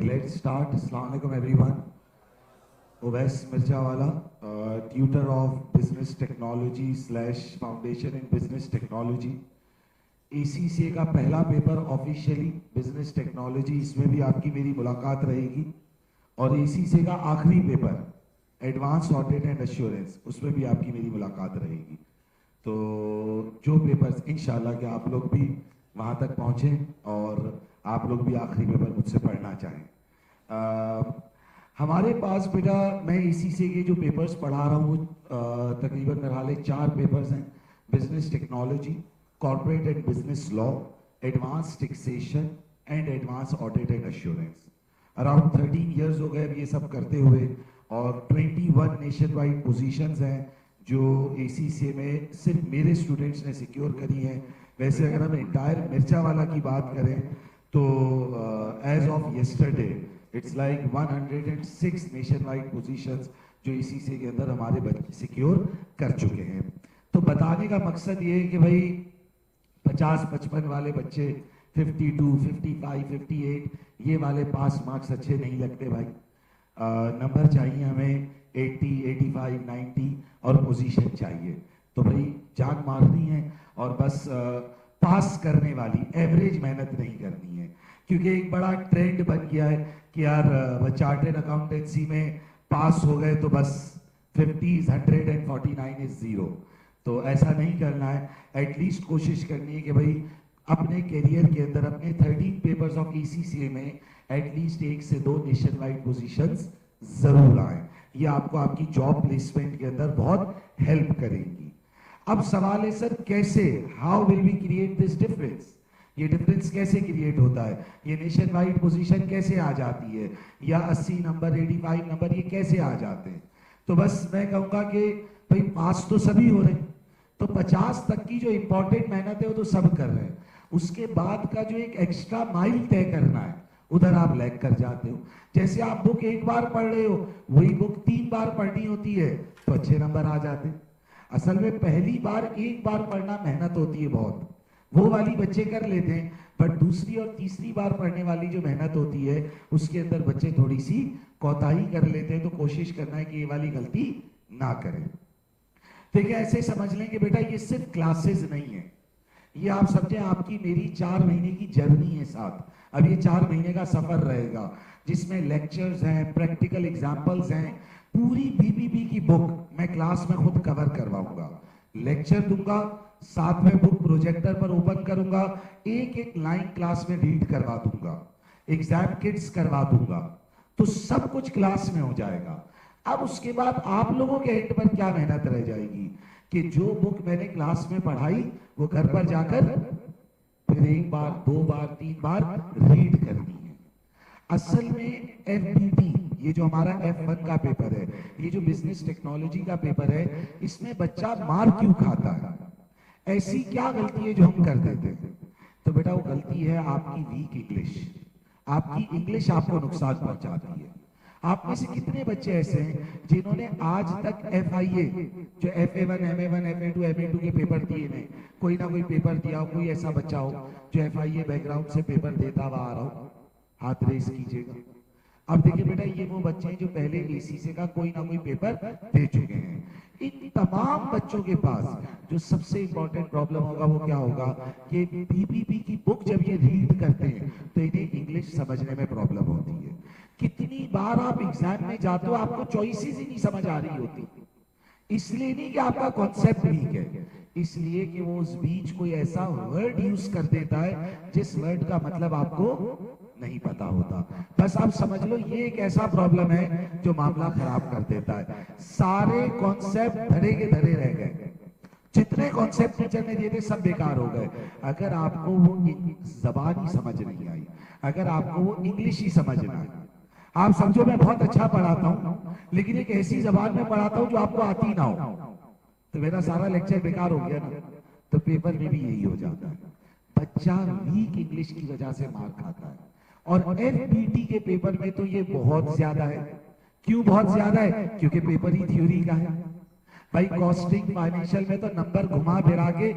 let's start. Assalamu alaikum everyone. Uwais Mirjawala, tutor of business technology / foundation in business technology. ACCA का पहला paper officially business technology, इसमें भी आपकी मेरी मुलाकात रहेगी। और ACCA का आखिरी paper advance audit and assurance, उसमें भी आपकी मेरी मुलाकात रहेगी। तो जो पेपर्स इंशाल्लाह कि आप लोग भी वहाँ तक पहुँचें और आप लोग भी आखिरी पेपर मुझसे पढ़ना चाहें। हमारे पास बेटा, मैं ACCA के जो पेपर्स पढ़ा रहा हूँ तकरीबन मेरे हाल 4 पेपर्स हैं। Business technology, corporate and business law, advance taxation and advance audit and assurance. Around 13 years हो गए अब ये सब करते हुए, और 21 नेशन वाइड पोजीशंस हैं जो ACCA में सिर्फ मेरे स्टूडेंट्स ने सिक्योर करी हैं। वैसे अगर हम इंटायर मिर्जावाला की बात करें तो as of yesterday it's like 106 nationwide positions जो ACCA के अंदर हमारे बच्चे सिक्योर कर चुके हैं। तो बताने का मकसद ये है कि भाई 50-55 वाले बच्चे 52, 55, 58 ये वाले पास मार्क्स अच्छे नहीं लगते भाई। नंबर चाहिए हमें 80, 85, 90 और पोजीशन चाहिए। तो भाई जान मारनी है और बस पास करने वाली एवरेज मेहनत नहीं करनी है, क्योंकि एक बड़ा ट्रेंड बन गया है कि यार चार्टर्ड अकाउंटेंसी में पास हो गए तो बस 50 100 एंड 49 इज 0। तो ऐसा नहीं करना है। एटलीस्ट कोशिश करनी है कि भाई अपने करियर के अंदर अपने 13 पेपर्स ऑफ ACCA में एटलीस्ट 1 से 2 नेशन वाइड पोजीशंस जरूर आए। ये आपको आपकी जॉब प्लेसमेंट के अंदर बहुत हेल्प करेगी। अब सवाल है सर कैसे, how will we create this difference? ये डिफरेंस कैसे क्रिएट होता है? ये नेशन वाइड पोजीशन कैसे आ जाती है, या 80 नंबर 85 नंबर ये कैसे आ जाते हैं? तो बस मैं कहूँगा कि भाई पास तो सभी हो रहे हैं, तो 50 तक की जो इंपॉर्टेंट मेहनत है वो तो सब कर रहे हैं। उसके बाद का जो एक एक्स्ट्रा माइल तय करना है उधर आप लैग कर जाते हो। जैसे आप बुक एक बार पढ़ रहे हो, वही बुक 3 बार पढ़नी होती है तो अच्छे नंबर आ जाते हैं। असल में पहली बार एक बार पढ़ना मेहनत होती है बहुत, वो वाली बच्चे कर लेते हैं, बट दूसरी और तीसरी बार पढ़ने वाली जो मेहनत होती है उसके अंदर बच्चे थोड़ी सी कोताही कर लेते हैं। तो कोशिश करना है कि ये वाली गलती ना करें। ठीक है, ऐसे समझ लें कि बेटा ये सिर्फ क्लासेस नहीं है, ये आप समझे आपकी मेरी 4 महीने की जर्नी है साथ। अब ये 4 महीने का सफर रहेगा जिसमें लेक्चर्स हैं, प्रैक्टिकल एग्जाम्पल्स हैं। पूरी BBB की बुक मैं क्लास में खुद कवर करवाऊंगा, लेक्चर दूंगा, साथ में बुक प्रोजेक्टर पर ओपन करूंगा, एक एक लाइन क्लास में रीड करवा दूंगा, एग्जाम किट्स करवा दूंगा। तो सब कुछ क्लास में हो जाएगा। अब उसके बाद आप लोगों के एंड पर क्या मेहनत रह जाएगी कि जो बुक मैंने क्लास में पढ़ाई वो घर पर जाकर फिर 1 बार 2 बार 3 बार रीड करनी है। असल में FBT, ये जो हमारा F1 का पेपर है, ये जो बिजनेस टेक्नोलॉजी का पेपर है, इसमें बच्चा मार क्यों खाता है? ऐसी क्या गलती है जो हम कर देते हैं? तो बेटा वो गलती है आपकी वीक इंग्लिश। आपकी इंग्लिश आपको नुकसान पहुंचाती है। आप में से कितने बच्चे ऐसे हैं जिन्होंने आज तक FIA जो FA1, MA1, FA2, MA2 के पेपर दिए नहीं? कोई ना कोई पेपर दिया हो, कोई ऐसा बच्चा हो जो FIA बैकग्राउंड से पेपर देता हुआ आ रहा हो, हाथ रेस कीजिएगा। अब देखिए बेटा, ये वो बच्चे हैं जो पहले ACCA का कोई ना कोई पेपर दे चुके हैं। इन तमाम बच्चों के पास जो सबसे इंपॉर्टेंट प्रॉब्लम होगा वो क्या होगा कि BBB की बुक जब ये रीड करते हैं तो इन्हें इंग्लिश समझने में प्रॉब्लम होती है। कितनी बार आप एग्जाम में जाते हो आपको चॉइसेस ही नहीं समझ आ रही होती, इसलिए नहीं कि आपका कॉन्सेप्ट वीक है, इसलिए कि वो उस बीच कोई ऐसा वर्ड यूज कर देता है जिस वर्ड का मतलब आपको नहीं पता होता। बस आप समझ लो ये एक ऐसा प्रॉब्लम है जो मामला खराब कर देता है। सारे कॉन्सेप्ट धरे के धरे रह गए, जितने कॉन्सेप्ट टीचर ने दिए थे सब बेकार हो गए। अगर आपको वो जबान ही समझ नहीं आई, अगर आपको वो इंग्लिश ही समझना है, आप समझो मैं बहुत अच्छा पढ़ाता हूँ लेकिन एक ऐसी जबान में पढ़ाता हूँ जो आपको आती ना हो, तो मेरा सारा लेक्चर बेकार हो गया ना। तो पेपर में भी यही हो जाता है, बच्चा वीक इंग्लिश की वजह से मार खाता है। और FBT के पेपर में तो ये बहुत ज्यादा है। क्यों बहुत ज्यादा है? क्योंकि पेपर ही थ्योरी का है। भाई कॉस्टिंग फाइनेंशियल में तो नंबर घुमा फिरा के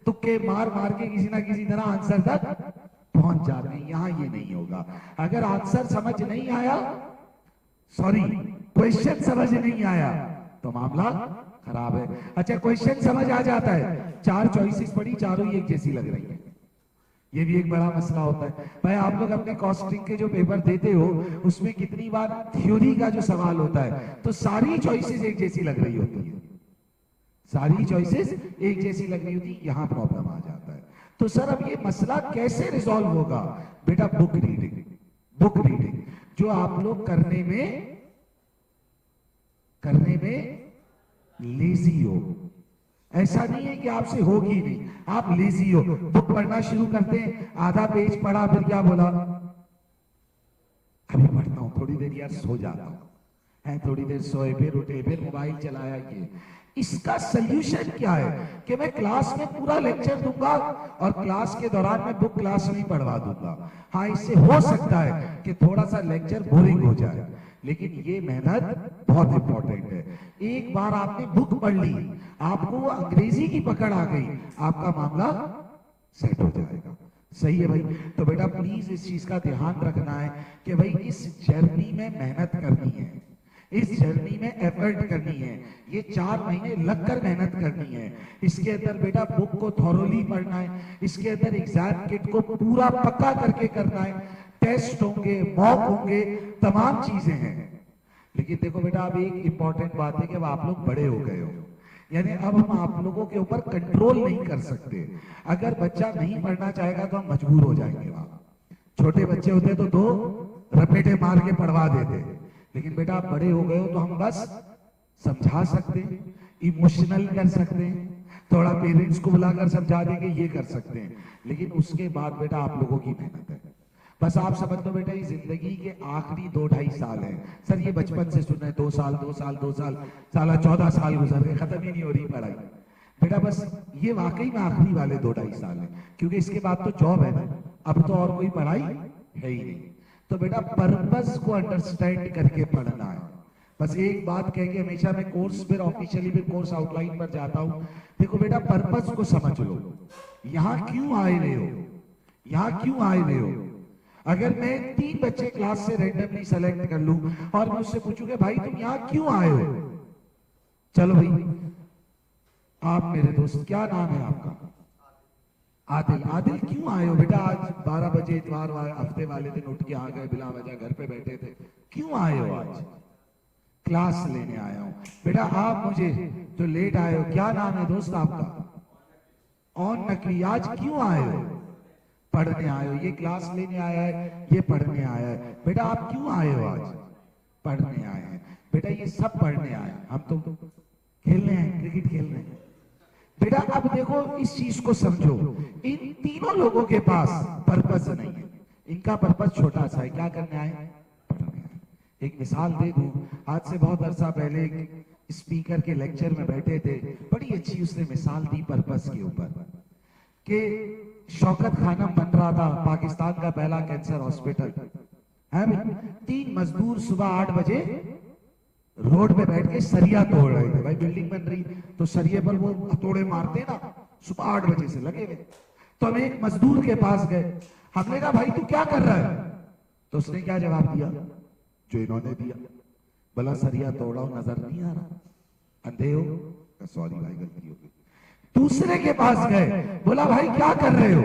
तुक्के मार मार के किसी ना किसी तरह आंसर तक पहुंच जाते हैं। यहां ये नहीं होगा। अगर आंसर समझ नहीं आया, सॉरी क्वेश्चन समझ नहीं आया, तो मामला खराब है। अच्छा, क्वेश्चन समझ आ जाता है, 4 चॉइसेस पड़ी, चारों ही एक जैसी लग रही है, ये भी एक बड़ा मसला होता है। भाई आप लोग अपने कॉस्टिंग के जो पेपर देते हो, उसमें कितनी बार थ्योरी का जो सवाल होता है, तो सारी चॉइसेस एक जैसी लग रही होती है, सारी चॉइसेस एक जैसी लग रही होती है, यहां प्रॉब्लम आ जाता है। तो सर अब ये मसला कैसे रिजॉल्व होगा? बेटा बुक रीडिंग, बुक रीडिंग जो आप लोग करने में लेजी हो। ऐसा नहीं है कि आपसे होगी नहीं, आप लेजी हो, बुक पढ़ना शुरू करते हैं, आधा पेज पढ़ा, फिर क्या बोला, अभी पढ़ता हूं, थोड़ी देर यार सो जाता हूं, है थोड़ी देर सोए, फिर उठे, फिर मोबाइल चलाया। ये इसका सल्यूशन क्या है कि मैं क्लास में पूरा लेक्चर दूंगा और क्लास के दौरान मैं बुक क्लास में पढ़वा दूंगा। हाँ, इससे हो सकता है कि थोड़ा सा लेक्चर बोरिंग हो जाए, लेकिन ये मेहनत बहुत इंपॉर्टेंट है। एक बार आपने बुक पढ़ ली, आपको वो अंग्रेजी की पकड़ आ गई, आपका मामला सेट हो जाएगा। सही है भाई? तो बेटा प्लीज इस चीज का ध्यान रखना है कि भाई इस जर्नी में मेहनत करनी है, इस जर्नी में एफर्ट करनी है, ये 4 महीने लगकर मेहनत करनी है। इसके अंदर बेटा बुक को थॉरोली पढ़ना है, इसके अंदर एग्जाम किट को पूरा पक्का करके करना है, टेस्ट होंगे, मॉक होंगे, तमाम चीजें हैं। लेकिन देखो बेटा, अब एक इंपॉर्टेंट बात है कि अब आप लोग बड़े हो गए हो, यानी अब हम आप लोगों के ऊपर कंट्रोल नहीं कर सकते। अगर बच्चा नहीं पढ़ना चाहेगा तो हम मजबूर हो जाएंगे। वहां छोटे बच्चे होते तो 2 रपेटे मार के पढ़वा देते, लेकिन बेटा आप बड़े हो गए हो तो हम बस समझा सकते हैं, इमोशनल कर सकते हैं, थोड़ा पेरेंट्स को बुलाकर समझा देंगे, ये कर सकते हैं। लेकिन उसके बाद बेटा आप लोगों की मेहनत है। बस आप समझ लो बेटा, ये जिंदगी के आखिरी 2-2.5 साल है। सर ये बचपन से सुन रहे, 2 साल 2 साल 2 साल, साला 14 साल गुजर गए, खत्म ही नहीं हो रही पढ़ाई। बेटा बस ये वाकई में आखिरी वाले 2-2.5 साल है, क्योंकि इसके बाद तो जॉब है ना, अब तो और कोई पढ़ाई है ही नहीं। तो बेटा पर्पस को अंडरस्टैंड करके पढ़ना है। बस एक बात कह के हमेशा मैं कोर्स फिर ऑफिशियली फिर कोर्स आउटलाइन पर जाता हूं, देखो बेटा पर्पस को समझ लो, यहां क्यों आए हुए हो, यहां क्यों आए हुए हो। अगर मैं 3 बच्चे क्लास से रैंडमली सेलेक्ट कर लूं और मैं उससे पूछूं कि भाई तुम यहां क्यों आए हो, चलो भाई आप मेरे दोस्त, क्या नाम है आपका? आदिल। आदिल क्यों आए हो बेटा? आज 12 बजे इतवार हफ्ते वाले दिन उठ के आ गए, बिना वजह घर पे बैठे थे, क्यों आए हो? आज क्लास लेने आया हूं। बेटा आप मुझे जो लेट आए हो, क्या नाम है दोस्त आपका? ऑन नकवी। आज क्यों आए हो? पढ़ने आए हो। ये क्लास लेने आया है, ये पढ़ने आया है। बेटा आप क्यों आए हो? आज पढ़ने आए हैं। बेटा ये सब पढ़ने आए हैं, हम तो खेलने हैं, क्रिकेट खेल रहे हैं। बेटा अब देखो इस चीज को समझो, इन तीनों लोगों के पास पर्पस नहीं है, इनका पर्पस छोटा सा है, क्या करने आए? पढ़ने आए। एक मिसाल दे दूं, आज से बहुत अरसा पहले एक स्पीकर के लेक्चर में बैठे थे, बड़ी अच्छी उसने मिसाल दी पर्पस के ऊपर कि शौकत खानम बन रहा था, पाकिस्तान का पहला कैंसर हॉस्पिटल है भाई। 3 मजदूर सुबह 8 बजे रोड पे बैठ के सरिया तोड़ रहे थे। भाई बिल्डिंग बन रही तो सरिये पर वो हथौड़े मारते ना, सुबह 8 बजे से लगे हुए। तो हम एक मजदूर के पास गए, हमने कहा भाई तू क्या कर रहा है? तो उसने क्या जवाब दिया जो इन्होंने दिया, बोला सरिया तोड़ा हूं, नजर नहीं आ रहा, अंधे हो? सॉरी भाई गलती हो गई। दूसरे के पास गए, बोला भाई क्या कर रहे हो?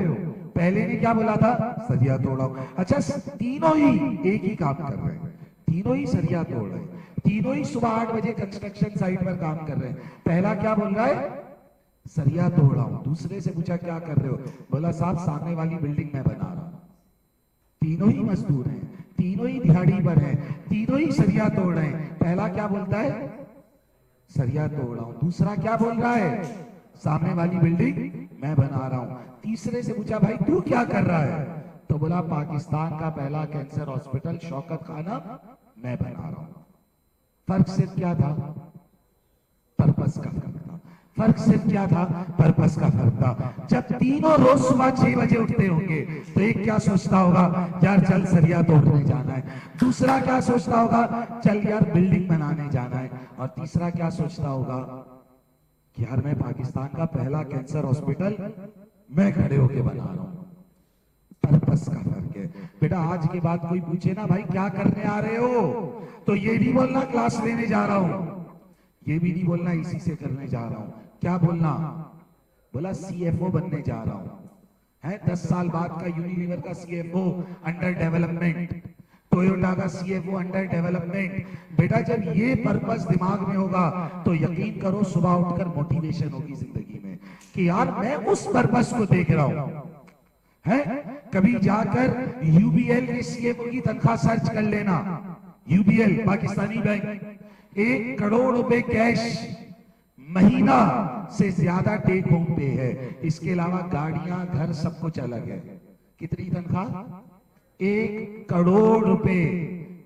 पहले ने क्या बोला था? सरिया तोड़ा हूं। अच्छा तीनों ही एक ही काम कर रहे हैं, तीनों ही सरिया तोड़ रहे हैं, तीनों ही सुबह 8 बजे कंस्ट्रक्शन साइट पर काम कर रहे हैं। पहला क्या बोल रहा है? सरिया तोड़ रहा हूं। दूसरे से पूछा क्या कर रहे हो? बोला साहब सामने वाली बिल्डिंग में बना रहा हूं। तीनों ही मजदूर हैं, तीनों ही दिहाड़ी पर हैं, तीनों ही सरिया तोड़ रहे हैं। पहला क्या बोलता है? सरिया तोड़ रहा हूं। दूसरा क्या बोल रहा है? सामने वाली बिल्डिंग मैं बना रहा हूं। तीसरे से पूछा भाई तू क्या कर रहा है? तो बोला पाकिस्तान का पहला कैंसर हॉस्पिटल शौकत खानम मैं बना रहा हूं। फर्क सिर्फ क्या था? पर्पस का फर्क था। फर्क सिर्फ क्या था? पर्पस का फर्क था। जब तीनों रोज सुबह 6 बजे उठते होंगे तो एक क्या सोचता होगा, यार चल सरिया तोड़ने जाना है। दूसरा क्या सोचता होगा, चल यार बिल्डिंग बनाने जाना है। और तीसरा क्या सोचता होगा कि यार मैं पाकिस्तान का पहला कैंसर हॉस्पिटल मैं खड़े होके बना रहा हूं। पर्पस का फर्क है। बेटा आज के बाद कोई पूछे ना भाई क्या करने आ रहे हो, तो ये नहीं बोलना क्लास लेने जा रहा हूं, ये भी नहीं बोलना इसी से करने जा रहा हूं, क्या बोलना, बोला सीएफओ बनने जा रहा हूं। है 10 साल बाद का यूनिलीवर का सीएफओ अंडर डेवलपमेंट, टोयोटा का सीएफओ अंडर डेवलपमेंट। बेटा जब ये पर्पस दिमाग में होगा तो यकीन करो सुबह उठकर मोटिवेशन होगी जिंदगी में कि यार मैं उस पर्पस को देख रहा हूं। है कभी जाकर यूबीएल के सीएफओ की तनख्वाह सर्च कर लेना, यूबीएल पाकिस्तानी बैंक 1 करोड़ रुपए कैश महीना से ज्यादा टेक होम पे है। इसके अलावा गाड़ियां घर सब कुछ अलग है। कितनी तनख्वाह? 1 करोड़ रुपए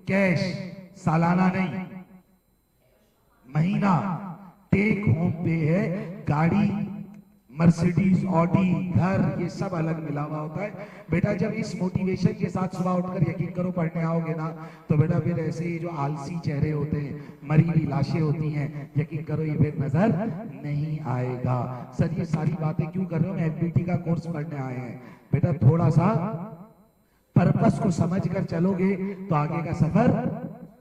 कैश, सालाना नहीं महीना, टेक होम पे है। गाड़ी मर्सिडीज, ऑडी, घर, ये सब अलग मिला हुआ होता है। बेटा जब इस मोटिवेशन के साथ सुबह उठकर यकीन करो पढ़ने आओगे ना, तो बेटा फिर ऐसे ही जो आलसी चेहरे होते हैं, मरी हुई लाशें होती हैं, यकीन करो ये फिर नजर नहीं आएगा। सर ये सारी बातें क्यों कर रहे हो? मैं एफबीटी का कोर्स पढ़ने आए हैं। बेटा थोड़ा सा पर्पस को समझ कर चलोगे तो आगे का सफर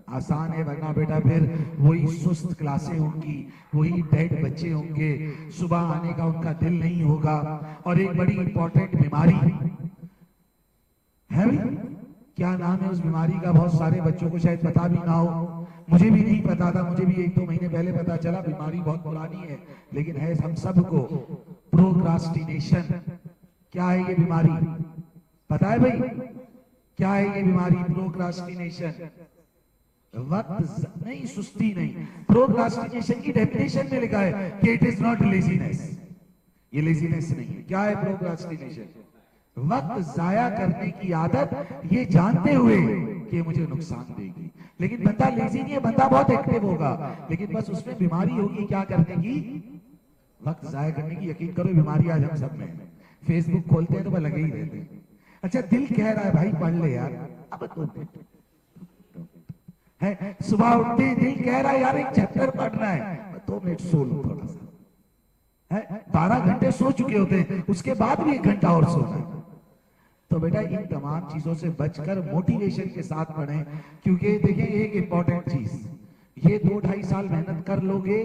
आसान है, वरना बेटा फिर वही सुस्त क्लासें होंगी, वही डेड बच्चे होंगे, सुबह आने का उनका दिल नहीं होगा। और एक बड़ी इंपॉर्टेंट बीमारी है भी, क्या नाम है उस बीमारी का? बहुत सारे बच्चों को शायद पता भी ना हो, मुझे भी नहीं पता था, मुझे भी 1-2 महीने पहले पता चला। बीमारी बहुत पुरानी है लेकिन है हम सबको, प्रोक्रास्टिनेशन। क्या है ये बीमारी? पता है भाई क्या है ये बीमारी? प्रोक्रास्टिनेशन। वक्त नहीं, सुस्ती नहीं। प्रोक्रास्टिनेशन की डेफिनेशन में लिखा है कि इट इज नॉट लेजीनेस, ये लेजीनेस नहीं है। क्या है प्रोक्रास्टिनेशन? वक्त जाया करने की आदत, ये जानते हुए कि मुझे नुकसान देगी। लेकिन बंदा लेजी नहीं है, बंदा बहुत एक्टिव होगा, लेकिन बस उसमें बीमारी होगी क्या करने की? वक्त जाया करने की। यकीन करो बीमारी आज हम सब में है। फेसबुक खोलते हैं तो वह लगे ही रहते हैं। अच्छा दिल कह रहा है भाई पढ़ ले यार, अब तो है सुबह उठते दिल कह रहा है यार एक चैप्टर पढ़ना है, 2 मिनट सो लो थोड़ा सा। है 12 घंटे सो चुके होते हैं, उसके बाद भी 1 घंटा और सोना है। तो बेटा इन तमाम चीजों से बचकर मोटिवेशन के साथ पढ़ें, क्योंकि देखिए एक इंपॉर्टेंट चीज, ये 2-2.5 साल मेहनत कर लोगे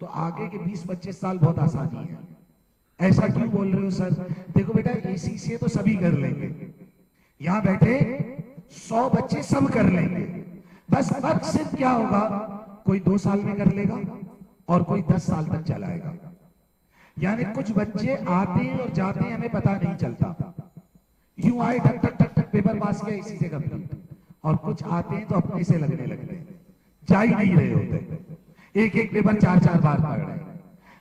तो आगे के 20-25 साल बहुत आसानी है। ऐसा क्यों बोल रहे हो सर? देखो बेटा एसीसीए तो सभी कर लेंगे, यहां बैठे 100 बच्चे सब कर लेंगे, बस फर्क सिर्फ क्या होगा, कोई 2 साल में कर लेगा और कोई 10 साल तक चलाएगा। यानी कुछ बच्चे आते हैं और जाते हैं, हमें पता नहीं चलता, यूं आए टक टक टक टक पेपर पास किया इसी से कंप्लीट, और कुछ आते हैं तो अपने से लगने लगते हैं, जा ही नहीं रहे होते, एक एक पेपर 4-4 बार पढ़ रहे हैं।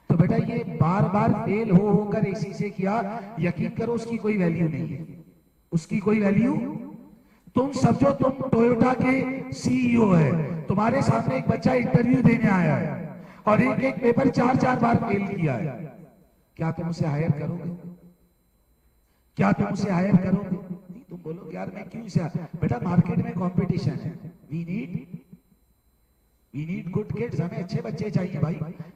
तो बेटा ये बार बार फेल हो होकर एसी से किया, यकीन करो उसकी कोई वैल्यू नहीं है, उसकी कोई वैल्यू। तुम समझो तुम टोयोटा के सीईओ है, तुम्हारे सामने एक बच्चा इंटरव्यू देने आया है और एक एक पेपर 4-4 बार फेल किया है, क्या तुम उसे हायर करोगे? क्या तुम उसे हायर करोगे? नहीं, तुम बोलोगे यार मैं क्यों से। बेटा मार्केट में कंपटीशन है, वी नीड गुड किड्स, हमें अच्छे बच्चे चाहिए भाई,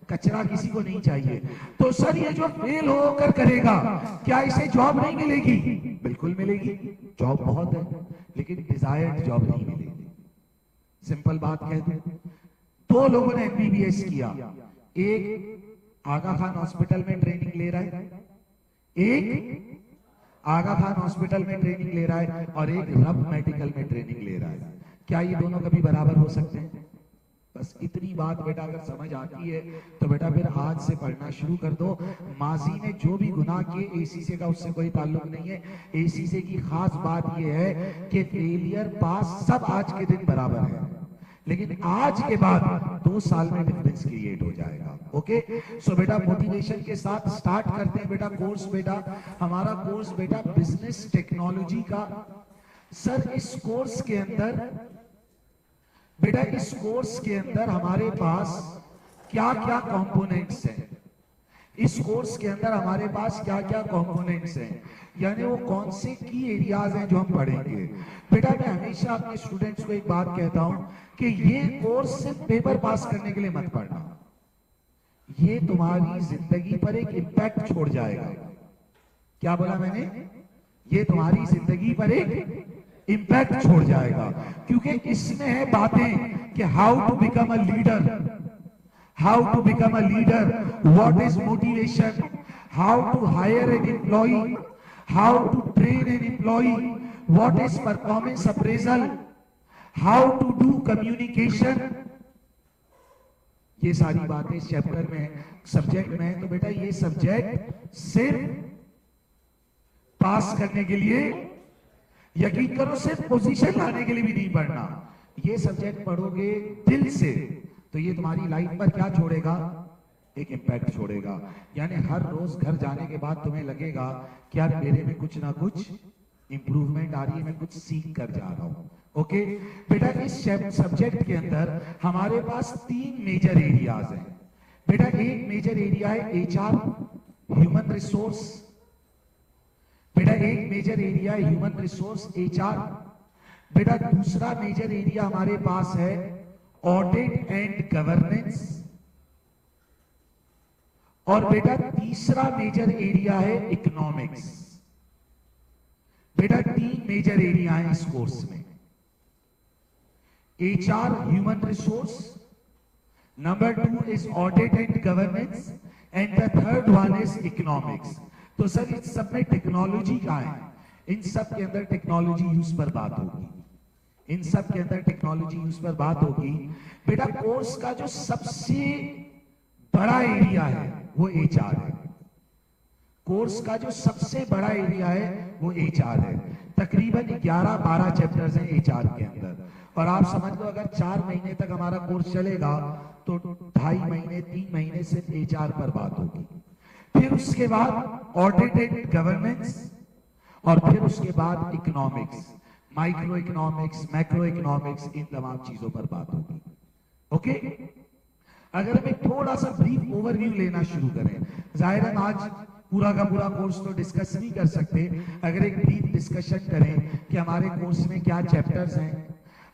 कचरा किसी को नहीं चाहिए। तो सर ये जो फेल होकर करेगा क्या इसे जॉब नहीं मिलेगी? बिल्कुल मिलेगी, जॉब बहुत है, लेकिन डिजायर्ड जॉब नहीं मिलेगी। सिंपल बात कह दूं, 2 लोगों ने एमबीबीएस किया, एक आगा खान हॉस्पिटल में ट्रेनिंग ले रहा है, एक आगा खान हॉस्पिटल में ट्रेनिंग ले रहा है और एक रब मेडिकल में ट्रेनिंग ले रहा है। क्या ये दोनों कभी बराबर हो सकते हैं? बस इतनी बात बेटा अगर समझ आती है तो बेटा फिर आज से पढ़ना शुरू कर दो। माजी में जो भी गुनाह किए एसीसी का उससे कोई ताल्लुक नहीं है। एसीसी की खास बात यह है कि फेलियर पास सब आज के दिन बराबर है, लेकिन आज के बाद 2 साल में डिफरेंस क्रिएट हो जाएगा। ओके सो बेटा मोटिवेशन के साथ स्टार्ट करते हैं बेटा कोर्स। बेटा हमारा कोर्स बेटा बिजनेस टेक्नोलॉजी का। सर इस कोर्स के अंदर बेटा इस कोर्स के अंदर हमारे पास क्या क्या कंपोनेंट्स हैं, इस कोर्स के अंदर हमारे पास क्या क्या कंपोनेंट्स हैं, यानी वो कौन से की एरियाज हैं जो हम पढ़ेंगे। बेटा मैं हमेशा अपने स्टूडेंट्स को एक बात कहता हूं कि ये कोर्स सिर्फ पेपर पास करने के लिए मत पढ़ना, ये तुम्हारी जिंदगी पर एक इंपैक्ट छोड़ जाएगा। क्या बोला मैंने? ये तुम्हारी जिंदगी पर एक इंपैक्ट छोड़ जाएगा, क्योंकि इसमें है बातें कि how to become a leader, how to become a leader, what is motivation, how to hire an employee, how to train an employee, what is performance appraisal, how to do communication. ये सारी बातें इस chapter में, subject में है। तो बेटा ये सब्जेक्ट सिर्फ पास करने के लिए, यकीन करो सिर्फ पोजीशन लाने के लिए भी नहीं पढ़ना। ये सब्जेक्ट पढ़ोगे दिल से तो ये तुम्हारी लाइफ पर क्या छोड़ेगा, एक इम्पैक्ट छोड़ेगा। यानी हर रोज घर जाने के बाद तुम्हें लगेगा कि यार मेरे में कुछ ना कुछ इंप्रूवमेंट आ रही है, मैं कुछ सीख कर जा रहा हूं। ओके बेटा, इस सब्जेक्ट के अंदर हमारे पास 3 मेजर एरियाज हैं। बेटा एक मेजर एरिया है एचआर, ह्यूमन रिसोर्स। बेटा एक मेजर एरिया है ह्यूमन रिसोर्स, एचआर। बेटा दूसरा मेजर एरिया हमारे पास है ऑडिट एंड गवर्नेंस। और बेटा तीसरा मेजर एरिया है इकोनॉमिक्स। बेटा 3 मेजर एरिया है इस कोर्स में, HR, human resource, number 2 is audit and governance, and the third one is economics. तो सर इस सब में टेक्नोलॉजी का है, इन सब के अंदर टेक्नोलॉजी यूज पर बात होगी, इन सब के अंदर टेक्नोलॉजी यूज पर बात होगी। बेटा कोर्स का जो सबसे बड़ा एरिया है वो HR है। कोर्स का जो सबसे बड़ा एरिया है वो HR है। तकरीबन 11-12 चैप्टर्स हैं HR के अंदर। और आप समझ लो अगर 4 महीने तक हमारा कोर्स चलेगा तो 2.5 महीने 3 महीने सिर्फ HR पर बात होगी। फिर उसके बाद ऑडिट एंड गवर्नेंस, और फिर उसके बाद economics, micro economics, macro economics, इन तमाम चीजों पर बात होगी। ओके, अगर हम एक थोड़ा सा ब्रीफ ओवरव्यू लेना शुरू करें, जाहिर है आज पूरा का पूरा कोर्स तो डिस्कस नहीं कर सकते। अगर एक ब्रीफ डिस्कशन करें कि हमारे कोर्स में क्या चैप्टर्स हैं,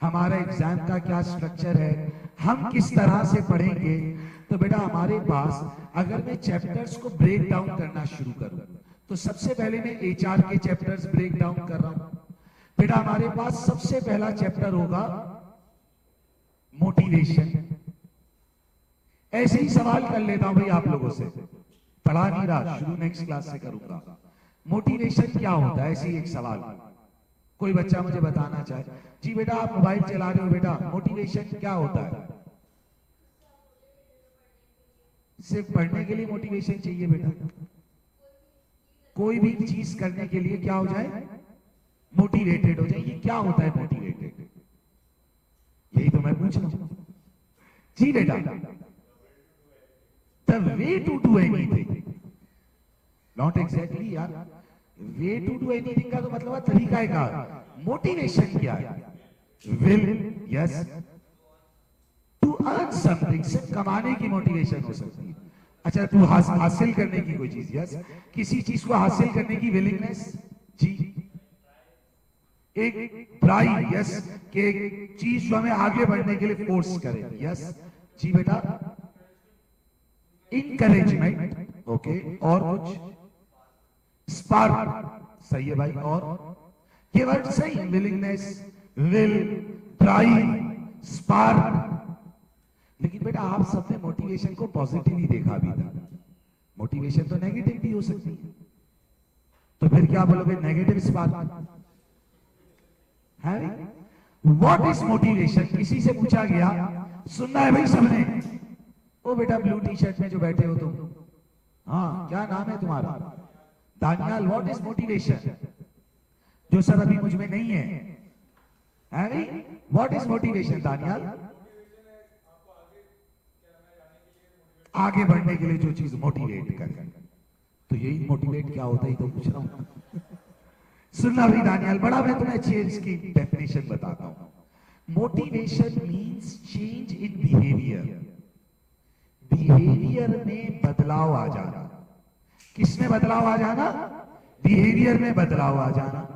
हमारा एग्जाम का क्या स्ट्रक्चर है, हम किस तरह से पढ़ेंगे, तो बेटा हमारे पास अगर मैं चैप्टर्स को ब्रेक डाउन करना शुरू करूं तो सबसे पहले मैं HR के चैप्टर्स ब्रेक डाउन कर रहा हूं। बेटा हमारे पास सबसे पहला चैप्टर होगा मोटिवेशन। ऐसे ही सवाल कर लेता हूं भाई आप लोगों से, पढ़ा नहीं रहा, शुरू नेक्स्ट क्लास से करूंगा। मोटिवेशन क्या होता है, ऐसे ही एक सवाल कोई बच्चा मुझे बताना चाहे। जी बेटा आप मोबाइल चला रहे हो, बेटा मोटिवेशन क्या होता है? सिर्फ पढ़ने के लिए मोटिवेशन चाहिए बेटा? कोई भी चीज करने के लिए क्या हो जाए, मोटिवेटेड हो जाए। ये क्या होता है मोटिवेटेड? यही तो मैं पूछ रहा हूं। जी बेटा, the way to do anything, not exactly यार, वे टू डू एनीथिंग का तो मतलब है तरीका है का। मोटिवेशन क्या है? Well, yes, to earn something, सिर्फ कमाने की मोटिवेशन हो सकती है। अच्छा, तू हासिल करने की कोई चीज, यस, किसी चीज को हासिल करने की विलिंगनेस, जी, एक प्राइड, यस, कि एक चीज जो हमें आगे बढ़ने के लिए फोर्स करे, यस, जी बेटा, इनकरेजमेंट, ओके, और कुछ, स्पार्क, सही है भाई, और ये वर्ड सही है, विलिंगनेस, विल, प्राइड, स्पार्क। लेकिन बेटा आप सबने मोटिवेशन को पॉजिटिवली देखा भी था, मोटिवेशन तो नेगेटिव भी हो सकती है। तो फिर क्या बोलोगे, नेगेटिव स्पार्क है? What is motivation? किसी से पूछा गया, सुनना है भाई सबने। ओ बेटा ब्लू टी शर्ट में जो बैठे हो तुम, हाँ क्या नाम है तुम्हारा? दानियाल। What is motivation? जो सर अभी मुझ में नहीं है, है? What is motivation Daniyal? आगे बढ़ने के लिए जो चीज मोटिवेट करे, तो यही मोटिवेट क्या होता है तो पूछ रहा हूं। सुनना भी दानियाल, बड़ा मैं तुम्हें अच्छी इसकी डेफिनेशन बताता हूं। Motivation means change in behaviour, behaviour में बदलाव आ जाना। किसमें बदलाव आ जाना? बिहेवियर में बदलाव आ जाना।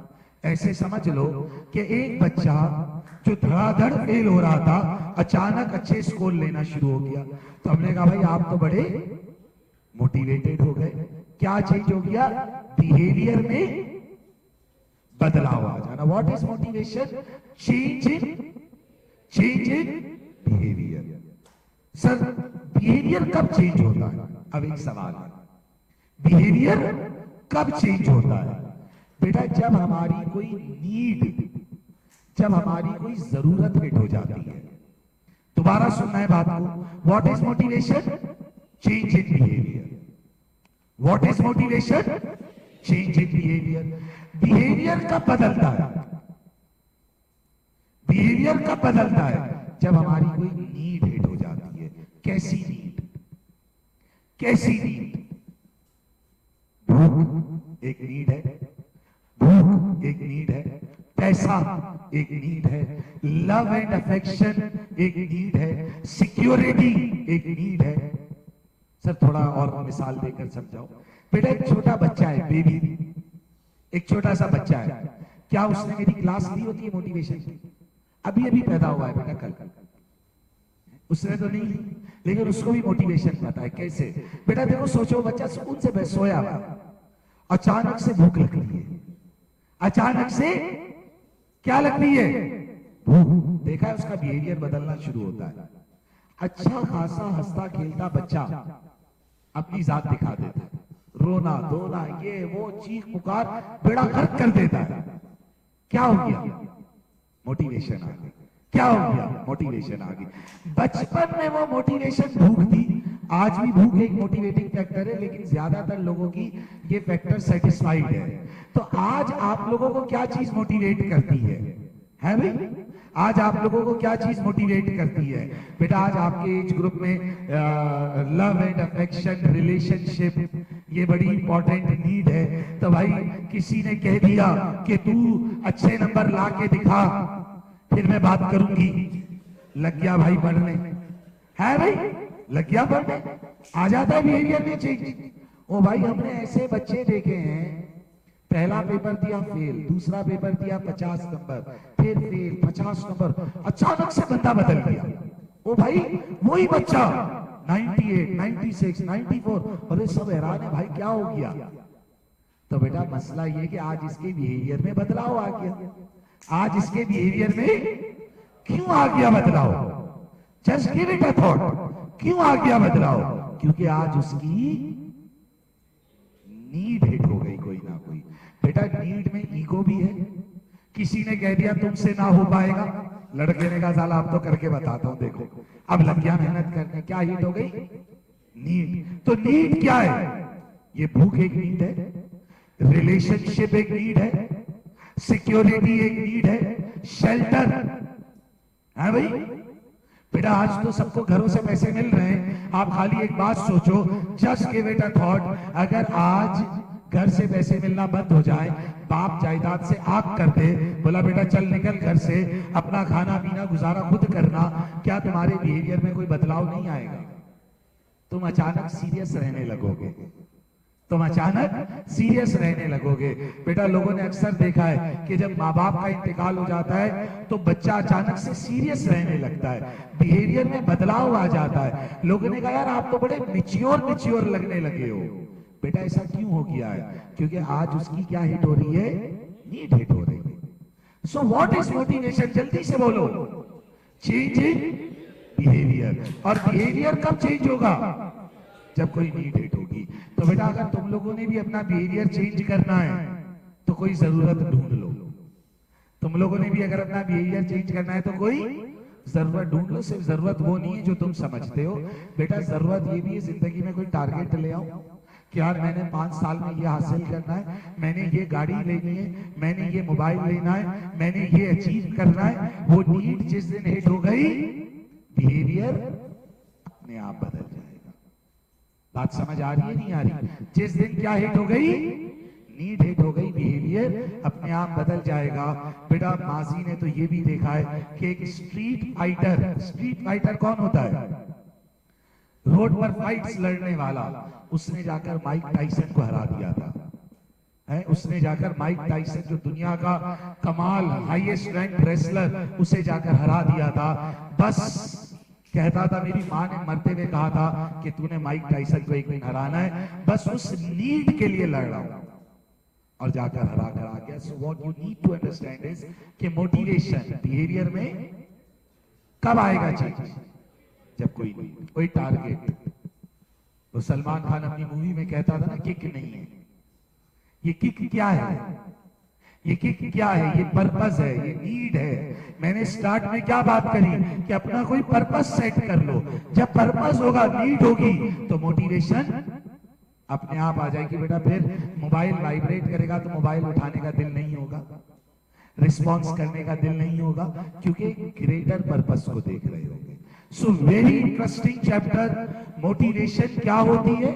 ऐसे समझ लो कि एक बच्चा जो धड़ाधड़ फेल हो रहा था अचानक अच्छे स्कोर लेना शुरू हो गया, तो हमने कहा भाई आप तो बड़े मोटिवेटेड हो गए। क्या चेंज हो गया? बिहेवियर में बदलाव आ जाना। What is motivation? Change in behaviour. Sir behaviour कब चेंज होता है? अब एक सवाल है, बिहेवियर कब चेंज होता है? बेटा जब हमारी कोई नीड, जब हमारी कोई जरूरत हिट हो जाती है। दोबारा सुनना है बात को। What is motivation? Change in behaviour. What is motivation? Change in behaviour. Behaviour कब बदलता है? बिहेवियर कब बदलता है? जब हमारी कोई नीड हिट हो जाती है। कैसी नीड? कैसी नीड? भूख एक नीड है, भूख एक नीड है, पैसा एक नीड है, लव एंड अफेक्शन एक नीड है, सिक्योरिटी एक नीड है। सर थोड़ा और मिसाल देकर समझाओ। बेटा एक छोटा बच्चा है, बेबी, एक छोटा सा बच्चा है, क्या उसने मेरी क्लास ली होती है मोटिवेशन की? अभी अभी पैदा हुआ है बेटा, कल उसने तो नहीं ली, लेकिन उसको भी मोटिवेशन पता है। कैसे? बेटा देखो, सोचो बच्चा स्कूल से सोया हुआ, अचानक से भूख लगती है, अचानक से क्या लगती है? भूख। देखा है, उसका बिहेवियर बदलना शुरू होता है। अच्छा खासा हंसता खेलता बच्चा अपनी जात दिखा देता है, रोना धोना ये वो चीख पुकार बेड़ा गर्क कर देता है। क्या हो गया? मोटिवेशन आ गई। क्या हो गया? मोटिवेशन आ गई। बचपन में वो मोटिवेशन भूख थी, आज भी भूख एक मोटिवेटिंग फैक्टर है, लेकिन ज्यादातर लोगों की ये फैक्टर सेटिस्फाइड है। तो आज आप लोगों को क्या चीज मोटिवेट करती है भाई? आज आप लोगों को क्या चीज मोटिवेट करती है? बेटा आज आपके एज ग्रुप में लव एंड अफेक्शन, रिलेशनशिप ये बड़ी इंपॉर्टेंट नीड है। तो भाई किसी ने कह दिया कि तू अच्छे नंबर ला के दिखा, फिर मैं बात करूंगी। लग गया भाई पढ़ने, है भाई, लग गया पढ़ने, आ जाता है बिहेवियर में चेंज। ओ भाई हमने ऐसे बच्चे देखे हैं, पहला पेपर दिया फेल, दूसरा पेपर दिया 50 नंबर, फिर फेल 50 नंबर, अचानक से बंदा बदल गया। ओ भाई वही बच्चा 98, 96, 94, अरे सब हैरान है भाई क्या हो गया? तो बेटा मसला ये कि आज इसके बिहेवियर में बदलाव आ गया। आज इसके बिहेवियर में क्यों आ गया बदलाव? Just give it a thought. क्यों आ गया बदलाव? क्योंकि आज उसकी नीड हिट हो गई कोई ना कोई। बेटा नीड में ईगो भी है। किसी ने कह दिया तुमसे ना हो पाएगा, लड़के ने कहा साला अब तो करके बताता हूं, देखो अब लग गया मेहनत करने, क्या हिट हो गई? नीड। तो नीड क्या है? ये भूख एक नीड है, रिलेशनशिप एक नीड है, सिक्योरिटी एक नीड है, शेल्टर है भाई। बेटा आज तो सबको घरों से पैसे मिल रहे हैं, आप खाली एक बात सोचो, just give it a thought, अगर आज घर से पैसे मिलना बंद हो जाए, बाप जायदाद से आग कर दे, बोला बेटा चल निकल घर से, अपना खाना पीना गुजारा खुद करना, क्या तुम्हारे बिहेवियर में कोई बदलाव नहीं आएगा? तुम अचानक सीरियस रहने लगोगे, तुम अचानक सीरियस रहने लगोगे। बेटा लोगों ने अक्सर देखा है कि जब माँ बाप का इंतकाल हो जाता है तो बच्चा अचानक से सीरियस रहने लगता है, बिहेवियर में बदलाव आ जाता है। लोगों ने कहा यार आप तो बड़े मिच्योर लगने लगे हो। बेटा ऐसा क्यों हो गया है? क्योंकि आज उसकी क्या हिट हो रही है? नीड हिट हो रही है। So what is motivation? जल्दी से बोलो। Change in behaviour. और बिहेवियर कब चेंज होगा? जब कोई नीड हिट होगी। तो बेटा अगर तुम लोगों ने भी अपना बिहेवियर चेंज करना है तो कोई जरूरत ढूंढ लो। तुम लोगों ने भी अगर अपना बिहेवियर चेंज करना है तो कोई जरूरत ढूंढ लो। सिर्फ जरूरत वो नहीं है जो तुम समझते हो, बेटा जरूरत ये भी है जिंदगी में कोई टारगेट ले आओ कि यार मैंने 5 साल में ये हासिल करना है, मैंने ये गाड़ी लेनी है, मैंने ये मोबाइल लेना है, मैंने ये अचीव करना है। वो नीड जिस दिन हिट हो गई, बिहेवियर अपने आप बदल जाएगा। बात समझ आ रही है नहीं आ रही? जिस दिन क्या हिट हो गई? नीड हिट हो गई, बिहेवियर अपने आप बदल जाएगा। बेटा माजी ने तो ये भी देखा है कि एक स्ट्रीट फाइटर कौन होता है? रोड पर फाइट्स लड़ने वाला। उसने जाकर माइक टाइसन को हरा दिया था, है उसने जाकर माइक टाइसन जो दुनिया का कमाल हाईएस्ट रैंक रेसलर, उसे जाकर हरा दिया था। बस कहता था, मेरी माँ ने मरते हुए कहा था कि तूने माइक टाइसन को एक दिन हराना है, बस उस नीड के लिए लड़ रहा हूं। और जाकर हरा कर आ गया। So what you need to understand is कि मोटिवेशन बिहेवियर में कब आएगा चेंज? जब कोई टारगेट। तो सलमान खान अपनी मूवी में कहता था ना, किक नहीं है। ये किक क्या है? ये किक क्या है? ये पर्पस है, ये नीड है। मैंने स्टार्ट में क्या बात करी कि अपना कोई पर्पस सेट कर लो। जब पर्पस होगा, नीड होगी, तो मोटिवेशन अपने आप आ जाएगी बेटा। फिर मोबाइल वाइब्रेट करेगा तो मोबाइल उठाने का दिल नहीं होगा, रिस्पॉन्स करने का दिल नहीं होगा, क्योंकि ग्रेटर पर्पस को देख रहे होंगे। So very interesting chapter, motivation क्या होती है,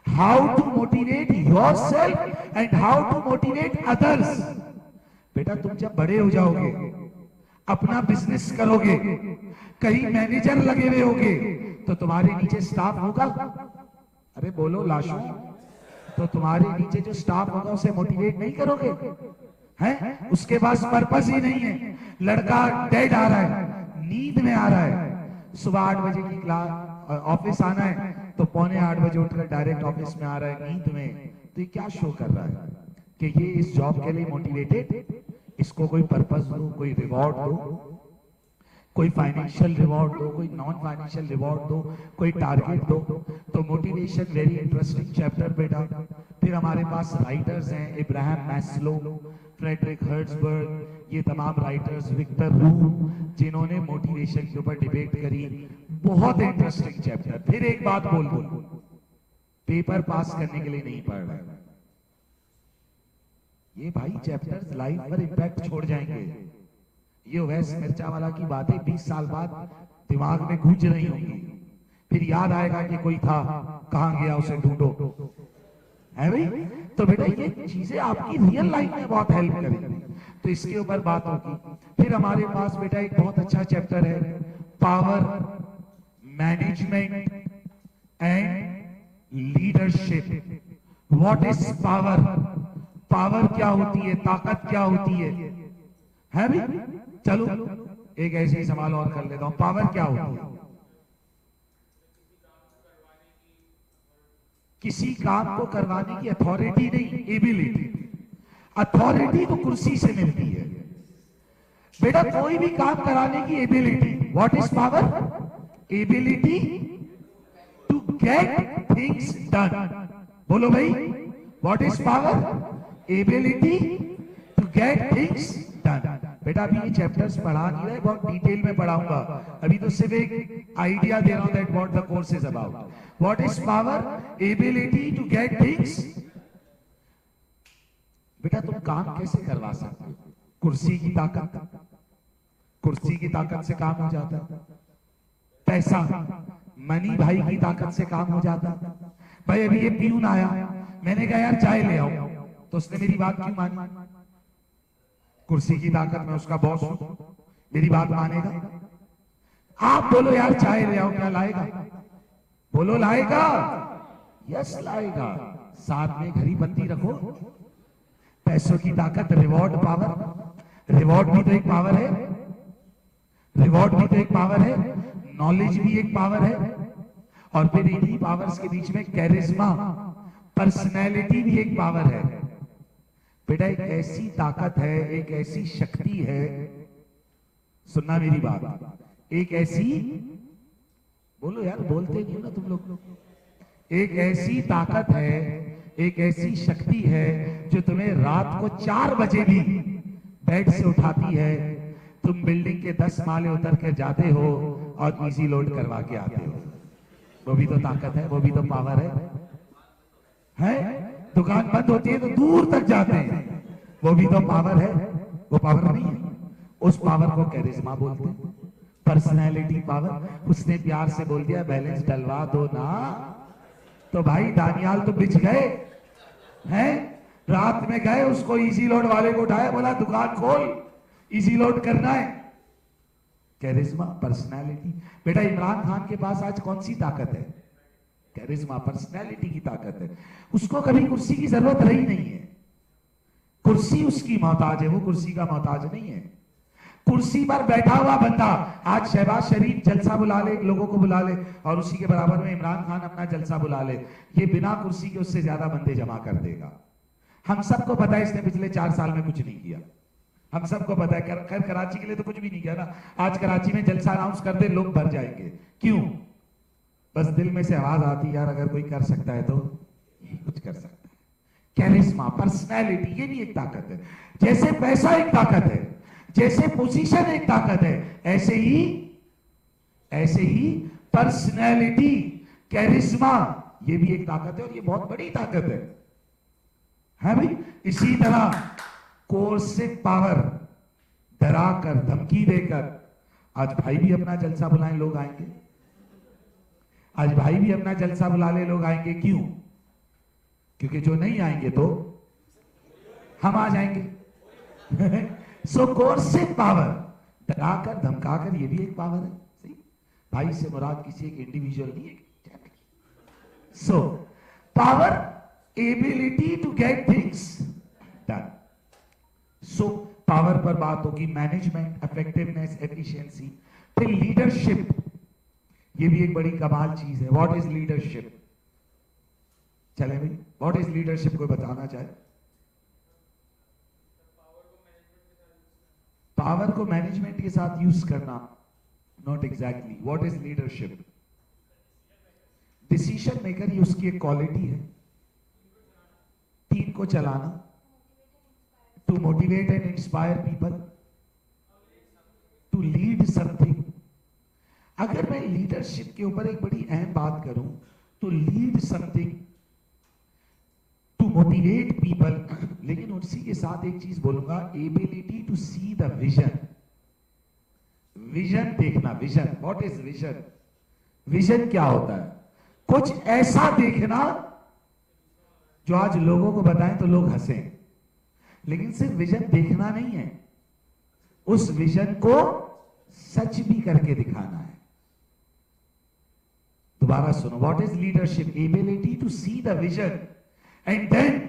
how to motivate yourself and how to motivate others. बेटा तुम जब बड़े हो जाओगे, अपना बिजनेस करोगे, कहीं मैनेजर लगे हुए होगे, तो तुम्हारे नीचे स्टाफ होगा। अरे बोलो लाशों, तो तुम्हारे नीचे जो स्टाफ होगा उसे मोटिवेट नहीं करोगे? हैं? उसके पास पर्पस ही नहीं है। लड़का डेड आ रहा है, नींद में आ रहा है, सुबह 8 बजे की क्लास ऑफिस आना है, तो पौने 8 बजे उठकर डायरेक्ट ऑफिस में आ रहा है नींद में। तो ये क्या शो कर रहा है कि ये इस जॉब के लिए मोटिवेटेड? इसको कोई पर्पस दो, कोई रिवॉर्ड दो, कोई फाइनेंशियल रिवॉर्ड दो, कोई नॉन फाइनेंशियल रिवॉर्ड दो, कोई टारगेट दो। तो मोटिवेशन वेरी इंटरेस्टिंग चैप्टर बेटा। फिर हमारे पास राइटर्स हैं, इब्राहिम मैस्लो, फ्रेडरिक हर्ट्जबर्ग, ये तमाम राइटर्स, विक्टर रू, जिन्होंने मोटिवेशन के ऊपर डिबेट करी। बहुत इंटरेस्टिंग चैप्टर। फिर एक बात बोल दूं, पेपर पास करने के लिए नहीं पढ़ रहा है ये भाई, चैप्टर्स लाइफ पर इम्पैक्ट छोड़ जाएंगे। ये ओवैस मिर्चावाला की बातें 20 साल बाद दिमाग में गूंज रही होंगी, फिर याद आएगा कि कोई था, कहां गया, उसे ढूंढो, है भाई। तो बेटा ये चीजें आपकी रियल लाइफ में बहुत हेल्प करेंगी, तो इसके ऊपर बात होगी। फिर हमारे पास बेटा एक बहुत अच्छा चैप्टर है, power management and leadership. What is power? Power क्या होती है, ताकत क्या होती है भाई? चलो एक ऐसे ही सवाल और कर लेता हूं, पावर क्या होती है? किसी काम को करवाने की अथॉरिटी नहीं, एबिलिटी। अथॉरिटी तो कुर्सी से मिलती है बेटा, कोई भी काम कराने की ability. What is power? Ability to get things done. बोलो भाई, what is power? Ability to get things done. बेटा अभी ये चैप्टर्स पढ़ा नहीं रहे, बहुत डिटेल में पढ़ाऊंगा। अभी तो सिर्फ एक आइडिया दे रहा हूं that what the course is about. What is power? Ability to get things. बेटा तुम काम कैसे करवा सकते हो? कुर्सी की ताकत, कुर्सी की ताकत से काम हो जाता है। पैसा, मनी भाई की ताकत से काम हो जाता है। भाई अभी ये प्यून आया, मैंने कहा यार चाय ले आओ, तो उसने मेरी बात क्यों मानी? कुर्सी की ताकत में उसका बॉस हूं, मेरी बात मानेगा? आप बोलो यार चाय ले आओ, क्या लाएगा? बोलो लाएगा? यस लाएगा। साथ में घड़ी बत्ती रखो। पैसों की ताकत, रिवॉर्ड पावर। रिवॉर्ड भी तो एक पावर है, रिवॉर्ड भी तो एक पावर है, नॉलेज भी एक पावर है, और फिर इन्हीं पावर्स के बीच में कैरिज्मा, पर्सनैलिटी भी एक पावर है। बेटा एक ऐसी ताकत है, एक ऐसी शक्ति है, सुनना मेरी बात, एक ऐसी, बोलो यार बोलते नहीं हो ना तुम लोग, एक ऐसी ताकत है, एक ऐसी शक्ति है जो तुम्हें रात को 4 बजे भी बेड से उठाती है। तुम बिल्डिंग के 10 माले उतर कर जाते हो और इजी लोड करवा के आते हो। वो भी तो ताकत है, वो भी तो पावर है? दुकान बंद होती है तो दूर तक जाते हैं, वो भी तो पावर है। वो पावर नहीं है, उस पावर को कैरिज्मा बोलते हैं, पर्सनैलिटी पावर। उसने प्यार से बोल दिया बैलेंस डलवा दो ना, तो भाई दानियाल तो बिछ गए हैं। रात में गए, उसको इजी लोड वाले को उठाया, बोला दुकान खोल, इजी लोड करना है। Charisma, personality. बेटा इमरान खान के पास आज कौन सी ताकत है? कैरिज्मा, पर्सनैलिटी की ताकत है। उसको कभी कुर्सी की जरूरत रही नहीं है, कुर्सी उसकी मोहताज है, वो कुर्सी का मोहताज नहीं है। कुर्सी पर बैठा हुआ बंदा आज शहबाज शरीफ जलसा बुला ले, लोगों को बुला ले, और उसी के बराबर में इमरान खान अपना जलसा बुला ले, ये बिना कुर्सी के उससे ज्यादा बंदे जमा कर देगा। हम सबको पता है इसने पिछले 4 साल में कुछ नहीं किया, हम सबको पता है। खैर कराची के लिए तो कुछ भी नहीं किया ना। आज कराची में जलसा अनाउंस कर दे, लोग भर जाएंगे। क्यों? बस दिल में से आवाज आती, यार अगर कोई कर सकता है तो ये कुछ कर सकता है। कैरिस्मा, पर्सनैलिटी, ये भी एक ताकत है। जैसे पैसा एक ताकत है, जैसे पोजीशन एक ताकत है, ऐसे ही पर्सनैलिटी, कैरिस्मा, ये भी एक ताकत है, और ये बहुत बड़ी ताकत है भाई। इसी तरह कोर्सिव पावर, डराकर, धमकी देकर। आज भाई भी अपना जलसा बुलाएं, लोग आएंगे। आज भाई भी अपना जलसा बुला ले, लोग आएंगे। क्यों? क्योंकि जो नहीं आएंगे तो हम आ जाएंगे। सो कोर्सिव पावर, डराकर, धमकाकर, ये भी एक पावर है। सही? भाई से मुराद किसी एक इंडिविजुअल नहीं है। So power, ability to get things done. So power पर बात होगी, मैनेजमेंट, इफेक्टिवनेस, एफिशिएंसी। फिर लीडरशिप, ये भी एक बड़ी कमाल चीज है। What is leadership? चले भाई, व्हाट इज लीडरशिप, कोई बताना चाहे? पावर को मैनेजमेंट के साथ यूज करना, not exactly. What is leadership? Decision maker, ये उसकी एक क्वालिटी है। टीम को चलाना, to motivate and inspire people, to lead something. अगर मैं लीडरशिप के ऊपर एक बड़ी अहम बात करूं, तो lead something, to motivate people, लेकिन उसी के साथ एक चीज बोलूंगा, ability to see the vision. Vision देखना, vision. What is vision? Vision क्या होता है? कुछ ऐसा देखना जो आज लोगों को बताएं तो लोग हंसें, लेकिन सिर्फ विजन देखना नहीं है, उस विजन को सच भी करके दिखाना है। दोबारा सुनो, what is leadership? Ability to see the vision and then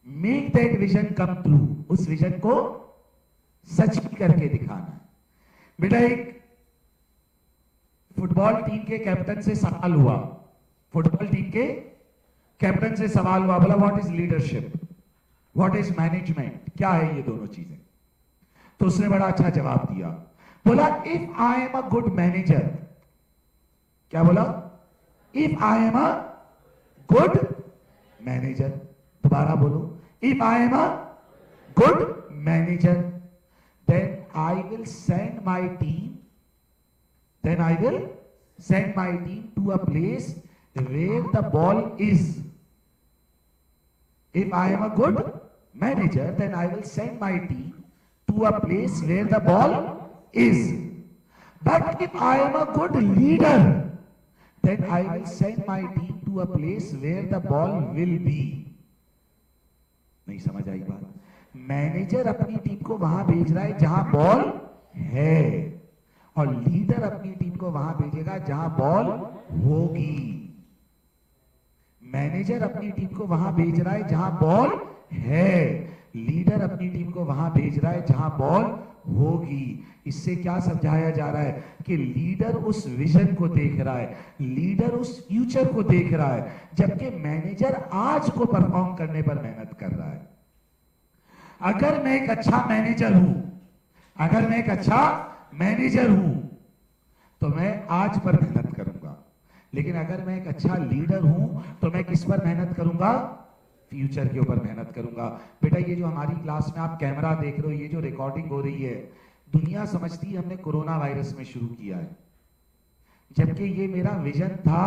make that vision come true. उस विजन को सच भी करके दिखाना है। बेटा, एक फुटबॉल टीम के कैप्टन से सवाल हुआ, फुटबॉल टीम के कैप्टन से सवाल हुआ, बोला what is leadership, what is management, क्या है ये दोनों चीजें? तो उसने बड़ा अच्छा जवाब दिया, बोला if I am a good manager. क्या बोला? If I am a good manager. दोबारा बोलो, if I am a good manager, then I will send my team, then I will send my team to a place where the ball is. If I am a good manager, then I will send my team to a place where the ball is. But if I am a good leader, then I will send my team to a place where the ball will be. नहीं समझ आई बात? Manager अपनी team को वहां भेज रहा है जहां बॉल है, और लीडर अपनी टीम को वहां भेजेगा जहां बॉल होगी। मैनेजर अपनी टीम को वहां भेज रहा है जहां बॉल है, लीडर अपनी टीम को वहां भेज रहा है जहां बॉल होगी। इससे क्या समझाया जा रहा है? कि लीडर उस विजन को देख रहा है, लीडर उस फ्यूचर को देख रहा है, जबकि मैनेजर आज को परफॉर्म करने पर मेहनत कर रहा है। अगर मैं एक अच्छा मैनेजर हूं, अगर मैं एक अच्छा मैनेजर हूं, तो मैं आज पर मेहनत करूंगा, लेकिन अगर मैं एक अच्छा लीडर हूं तो मैं किस पर मेहनत करूंगा? फ्यूचर के ऊपर मेहनत करूंगा। बेटा, ये जो हमारी क्लास में आप कैमरा देख रहे हो, ये जो रिकॉर्डिंग हो रही है, दुनिया समझती है हमने कोरोना वायरस में शुरू किया है, जबकि ये मेरा विजन था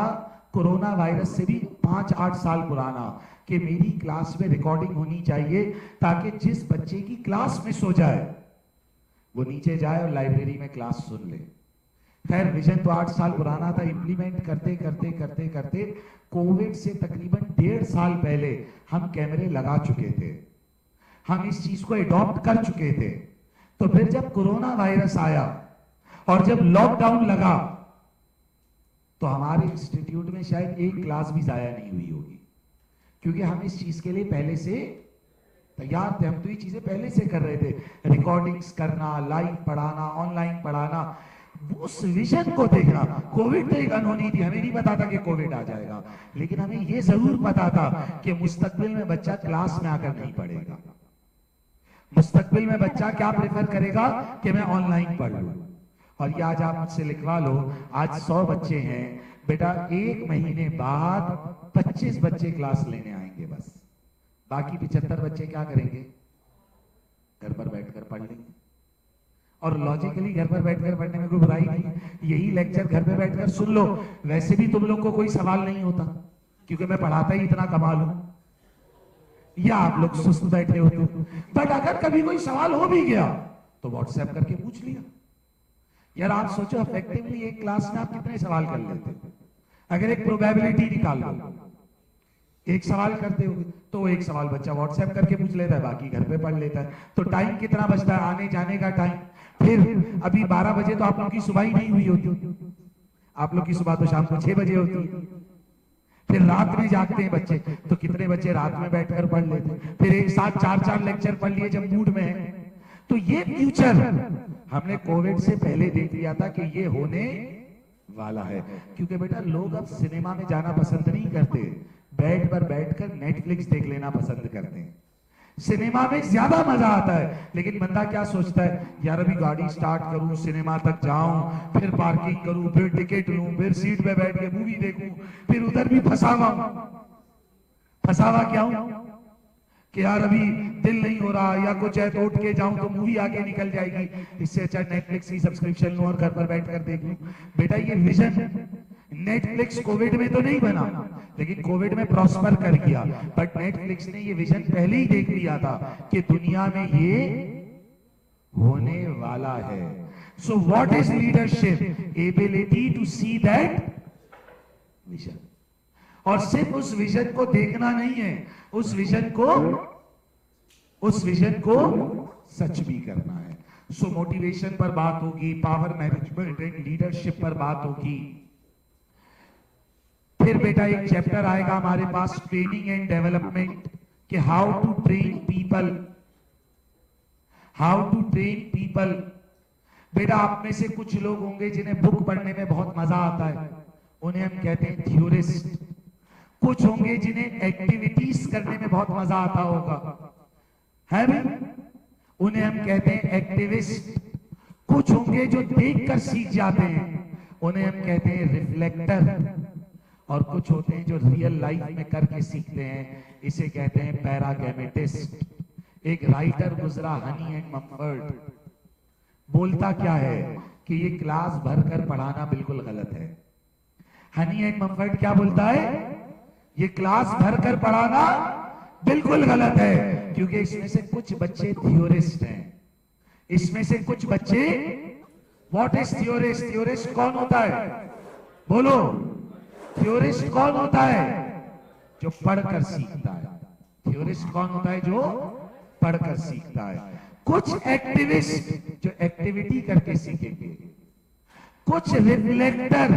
कोरोना वायरस से भी 5-8 साल पुराना, कि मेरी क्लास में रिकॉर्डिंग होनी चाहिए ताकि जिस बच्चे की क्लास मिस हो जाए वो नीचे जाए और लाइब्रेरी में क्लास सुन ले। खैर, विजन तो 8 साल पुराना था। इंप्लीमेंट करते करते करते करते कोविड से तकरीबन 1.5 साल पहले हम कैमरे लगा चुके थे, हम इस चीज को एडॉप्ट कर चुके थे। तो फिर जब कोरोना वायरस आया और जब लॉकडाउन लगा, तो हमारे इंस्टीट्यूट में शायद एक क्लास भी जाया नहीं हुई होगी, क्योंकि हम इस चीज के लिए पहले से तैयार थे। हम तो ये चीजें पहले से कर रहे थे, रिकॉर्डिंग्स करना, लाइव पढ़ाना, ऑनलाइन पढ़ाना। उस विजन को देखना। कोविड तो एक अनहोनी थी, हमें नहीं पता था कि कोविड आ जाएगा, लेकिन हमें यह जरूर पता था कि मुस्तकबिल में बच्चा क्लास में आकर नहीं पढ़ेगा। मुस्तकबिल में बच्चा क्या प्रेफर करेगा कि मैं ऑनलाइन पढ़ लूं। और ये आज आप मुझसे लिखवा लो, आज 100 बच्चे हैं बेटा, एक महीने बाद 25 बच्चे क्लास लेने आएंगे बस, बाकी 75 बच्चे क्या करेंगे? घर पर बैठकर पढ़ लेंगे। और लॉजिकली घर पर बैठकर पढ़ने में कोई बुराई नहीं, यही लेक्चर घर पे बैठकर सुन लो, वैसे भी तुम लोग को कोई सवाल नहीं होता, क्योंकि मैं पढ़ाता ही इतना कमाल हूं, या आप लोग सुस्त बैठे होते हो। बट अगर कभी कोई सवाल हो भी गया तो व्हाट्सएप करके पूछ लिया। यार आप सोचो, इफेक्टिवली एक क्लास में आप कितने सवाल कर लेते हो? अगर एक प्रोबेबिलिटी निकाल लो, एक सवाल करते हो तो एक सवाल बच्चा व्हाट्सएप करके पूछ लेता है, बाकी घर पे पढ़ लेता है। तो टाइम कितना बचता है? आने जाने का टाइम। फिर अभी 12 बजे तो आप लोग की सुबह ही नहीं हुई होती, आप लोग की सुबह तो शाम को 6 बजे होती है। फिर रात में जागते हैं बच्चे, तो कितने बच्चे रात में बैठकर पढ़ लेते हैं। फिर एक साथ 4-4 लेक्चर पढ़ लिए जब मूड में है। तो ये फ्यूचर हमने कोविड से पहले देख लिया था कि ये होने वाला है। क्योंकि बेटा लोग अब सिनेमा में जाना पसंद नहीं करते, बेड पर बैठकर नेटफ्लिक्स देख लेना पसंद करते हैं। सिनेमा में ज्यादा मजा आता है, लेकिन बंदा क्या सोचता है, यार अभी गाड़ी स्टार्ट करूं, सिनेमा तक जाऊं, फिर पार्किंग करूं, फिर टिकट लूं, फिर सीट पे बैठ के मूवी देखूं, फिर उधर भी फंसावा क्या हूं कि यार अभी दिल नहीं हो रहा, या कुछ है तो उठ के जाऊं तो मूवी आगे निकल जाएगी, इससे अच्छा नेटफ्लिक्स की सब्सक्रिप्शन लूं और घर पर बैठकर देख लूं। बेटा ये विजन नेटफ्लिक्स कोविड में तो नहीं बना, लेकिन कोविड में प्रॉस्पर कर गया। बट नेटफ्लिक्स ने ये विजन पहले ही देख लिया था कि दुनिया में ये होने वाला है। So what is leadership? Ability to see that vision. और सिर्फ उस विजन को देखना नहीं है, उस विजन को सच भी करना है। सो मोटिवेशन पर बात होगी, पावर मैनेजमेंट एंड लीडरशिप पर बात होगी। फिर बेटा एक चैप्टर आएगा हमारे पास, ट्रेनिंग एंड डेवलपमेंट, कि हाउ टू ट्रेन पीपल। बेटा आप में से कुछ लोग होंगे जिन्हें बुक पढ़ने में बहुत मजा आता है, उन्हें हम कहते हैं थ्योरिस्ट। कुछ होंगे जिन्हें एक्टिविटीज करने में बहुत मजा आता होगा, है भी, उन्हें हम कहते हैं एक्टिविस्ट। कुछ होंगे जो देखकर सीख जाते हैं, उन्हें हम कहते हैं रिफ्लेक्टर। और कुछ होते हैं जो रियल लाइफ में करके सीखते हैं, इसे कहते हैं पैरागैमेटिस्ट। एक राइटर गुजरा, हनी एंड मम्फर्ड, बोलता क्या है कि ये क्लास भरकर पढ़ाना बिल्कुल गलत है। हनी एंड मम्फर्ड क्या बोलता है? ये क्लास भरकर पढ़ाना बिल्कुल गलत है, क्योंकि इसमें से कुछ बच्चे थ्योरिस्ट हैं, इसमें से कुछ बच्चे। What is theorist? थ्योरिस्ट कौन होता है? बोलो, थ्योरिस्ट कौन होता है? जो पढ़कर सीखता है। थ्योरिस्ट कौन होता है? जो पढ़कर सीखता है। कुछ एक्टिविस्ट जो एक्टिविटी करके सीखेंगे, कुछ रिफ्लेक्टर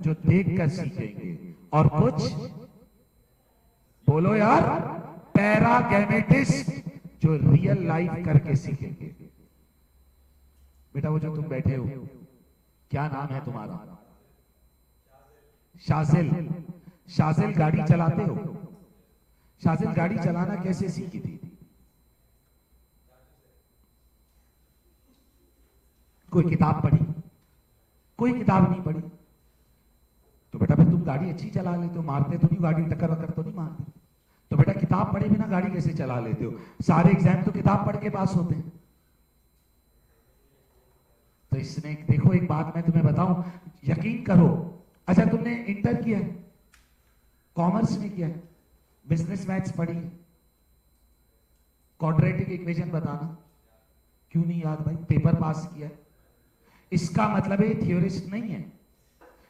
जो देखकर सीखेंगे, और कुछ, बोलो यार, पैरागैमेटिस्ट जो रियल लाइफ करके सीखेंगे। बेटा वो जो तुम बैठे हो, क्या नाम है तुम्हारा? शाजिल। शाजिल गाड़ी चलाते हो? शाजिल गाड़ी चलाना कैसे सीखी थी? कोई किताब पढ़ी? कोई किताब नहीं पढ़ी। तो बेटा फिर तुम गाड़ी अच्छी चला लेते हो, मारते तो नहीं गाड़ी, टक्कर वक्कर तो नहीं मारते। तो बेटा किताब पढ़े बिना गाड़ी कैसे चला लेते हो? सारे एग्जाम तो किताब पढ़ के पास होते हैं। तो इसने देखो, एक बात मैं तुम्हें बताऊं, यकीन करो, अच्छा तुमने इंटर किया है, कॉमर्स में किया है, बिजनेस मैथ्स पढ़ी है, क्वाड्रेटिक इक्वेशन बताना क्यों नहीं याद भाई? पेपर पास किया है। इसका मतलब है ये थ्योरिस्ट नहीं है,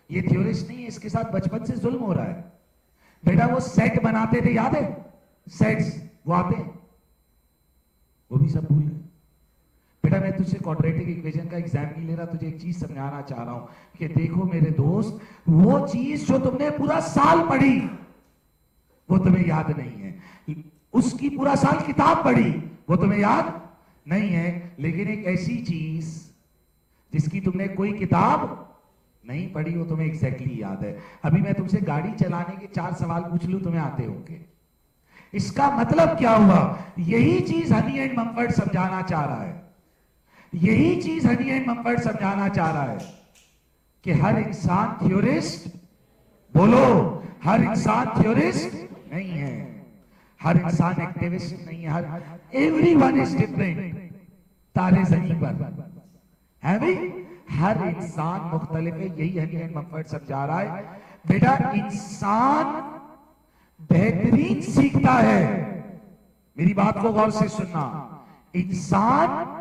ये थ्योरिस्ट नहीं है, इसके साथ बचपन से जुल्म हो रहा है। बेटा वो सेट बनाते थे, याद है? सेट्स वो आते हैं, वो भी सब भूल गए। बेटा मैं तुझसे क्वाड्रेटिक इक्वेशन का एग्जाम नहीं ले रहा, तुझे एक चीज समझाना चाह रहा हूं कि देखो मेरे दोस्त, वो चीज जो तुमने पूरा साल पढ़ी वो तुम्हें याद नहीं है, उसकी पूरा साल किताब पढ़ी वो तुम्हें याद नहीं है, लेकिन एक ऐसी चीज जिसकी तुमने कोई किताब नहीं पढ़ी हो, तुम्हें एग्जैक्टली याद है। अभी मैं तुमसे गाड़ी चलाने के 4 सवाल पूछ लूं, तुम्हें आते होंगे। इसका मतलब क्या हुआ? यही चीज हनी एंड मम्फर्ट समझाना चाह रहा है, यही चीज हनी एंड मम्फर्ट समझाना चाह रहा है कि हर इंसान थ्योरिस्ट, बोलो, हर इंसान थ्योरिस्ट नहीं है, हर इंसान एक्टिविस्ट नहीं है, हर एवरीवन इज डिफरेंट। तारे जमीन पर है भाई, हर इंसान मुख्तलिफ है, यही हनी एंड मम्फर्ट समझा रहा है। बेटा इंसान बेहतरीन सीखता है, मेरी बात को गौर से सुनना, इंसान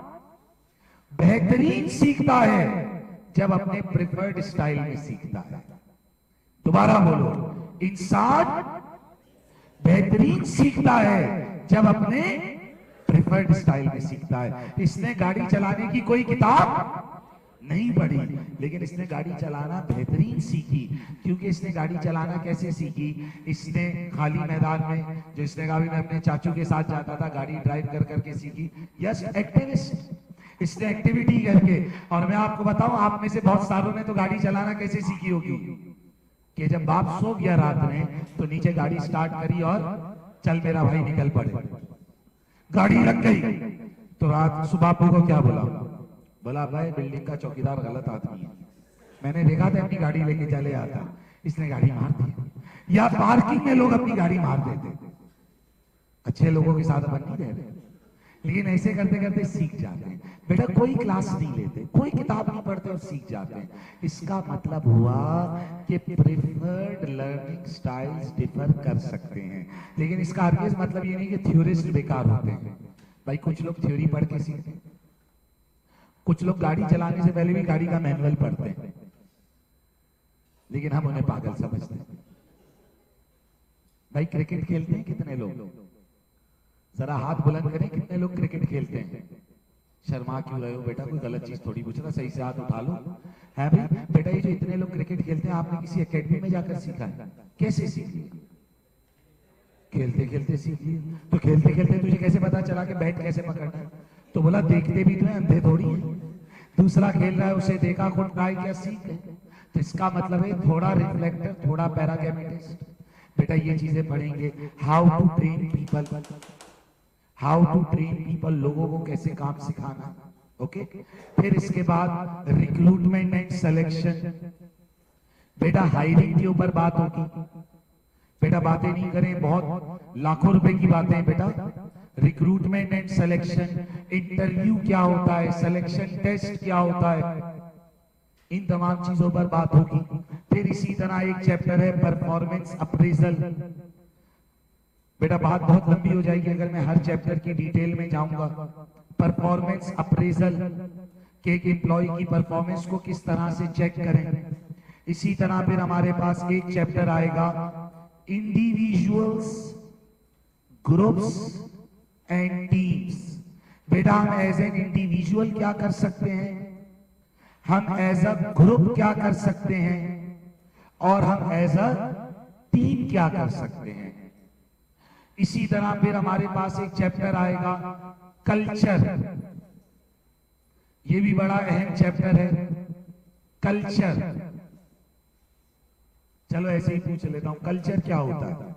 बेहतरीन सीखता है जब अपने प्रिफर्ड स्टाइल में सीखता है। दोबारा बोलो, इंसान बेहतरीन सीखता है जब अपने प्रिफर्ड स्टाइल में सीखता है। इसने गाड़ी चलाने की कोई किताब नहीं पढ़ी, लेकिन इसने गाड़ी चलाना बेहतरीन सीखी। क्योंकि इसने गाड़ी चलाना कैसे सीखी? इसने खाली मैदान में, जो इसने कहा मैं अपने चाचू के साथ जाता था, गाड़ी ड्राइव कर करके सीखी। यस, एक्टिविस्ट, इसने एक्टिविटी करके। और मैं आपको बताऊं, आप में से बहुत सारों ने तो गाड़ी चलाना कैसे सीखी होगी कि जब बाप सो गया रात में तो नीचे गाड़ी स्टार्ट करी और चल मेरा भाई निकल पड़े, गाड़ी लग गई तो रात सुबह बापू को क्या बोला? बोला भाई बिल्डिंग का चौकीदार गलत आदमी है, मैंने देखा था अपनी गाड़ी लेके चले आता, इसने गाड़ी मार दी। या पार्किंग में लोग अपनी गाड़ी मार देते, अच्छे लोगों के साथ अपन नहीं रह रहे, लेकिन ऐसे करते करते सीख जाते हैं। बेटा कोई क्लास नहीं लेते, कोई किताब नहीं पढ़ते और सीख जाते हैं। इसका मतलब हुआ कि प्रेफर्ड लर्निंग स्टाइल्स डिफर कर सकते हैं, लेकिन इसका हरगिज़ मतलब ये नहीं कि थ्योरिस्ट बेकार होते हैं। भाई कुछ लोग थ्योरी पढ़ के सीखते हैं, कुछ लोग गाड़ी चलाने से पहले भी गाड़ी का मैनुअल पढ़ते हैं, लेकिन हम उन्हें पागल समझते हैं। भाई क्रिकेट खेलते हैं कितने लोग? जरा हाथ बुलंद करें, कितने लोग क्रिकेट खेलते हैं? शर्मा क्यों रहे हो बेटा? कोई गलत चीज थोड़ी पूछ रहा, सही से हाथ उठा लो। है भाई बेटा, ये जो इतने लोग क्रिकेट खेलते हैं, आपने किसी एकेडमी में जाकर सीखा है? कैसे सीख लिया? खेलते खेलते सीख लिया। तो खेलते खेलते तुझे कैसे पता चला कि बैट कैसे पकड़ना है? तो बोला देखते भी तो है, अंधे थोड़ी है। दूसरा खेल रहा है, उसे देखा, खुद ट्राई किया, सीख गए। तो इसका मतलब है थोड़ा रिफ्लेक्टर, थोड़ा पैरागैमेटिस्ट। बेटा ये चीजें पढ़ेंगे, how to train people, how to train people, लोगों को कैसे काम सिखाना। ओके, फिर इसके बाद रिक्रूटमेंट एंड सिलेक्शन। बेटा हायरिंग के ऊपर बात होगी। बेटा बातें नहीं करें, बहुत लाखों रुपए की बातें बेटा। रिक्रूटमेंट एंड सिलेक्शन, इंटरव्यू क्या होता है, सिलेक्शन टेस्ट क्या होता है, इन तमाम चीजों पर बात होगी। फिर इसी तरह एक चैप्टर है परफॉर्मेंस अप्रेजल। बेटा बात बहुत लंबी हो जाएगी अगर मैं हर चैप्टर की डिटेल में जाऊंगा। परफॉर्मेंस अप्रेजल के एक एम्प्लॉय की परफॉर्मेंस को किस तरह से चेक करें। इसी तरह फिर हमारे पास एक चैप्टर आएगा इंडिविजुअल्स, ग्रुप्स एंड टीम्स। बेटा हम एज एन इंडिविजुअल क्या कर सकते हैं, हम एज अ ग्रुप क्या कर सकते हैं, और हम एज अ टीम क्या कर सकते हैं। इसी तरह फिर हमारे पास एक चैप्टर आएगा कल्चर। ये भी बड़ा अहम चैप्टर है, कल्चर। चलो ऐसे ही पूछ लेता हूं, कल्चर क्या होता है?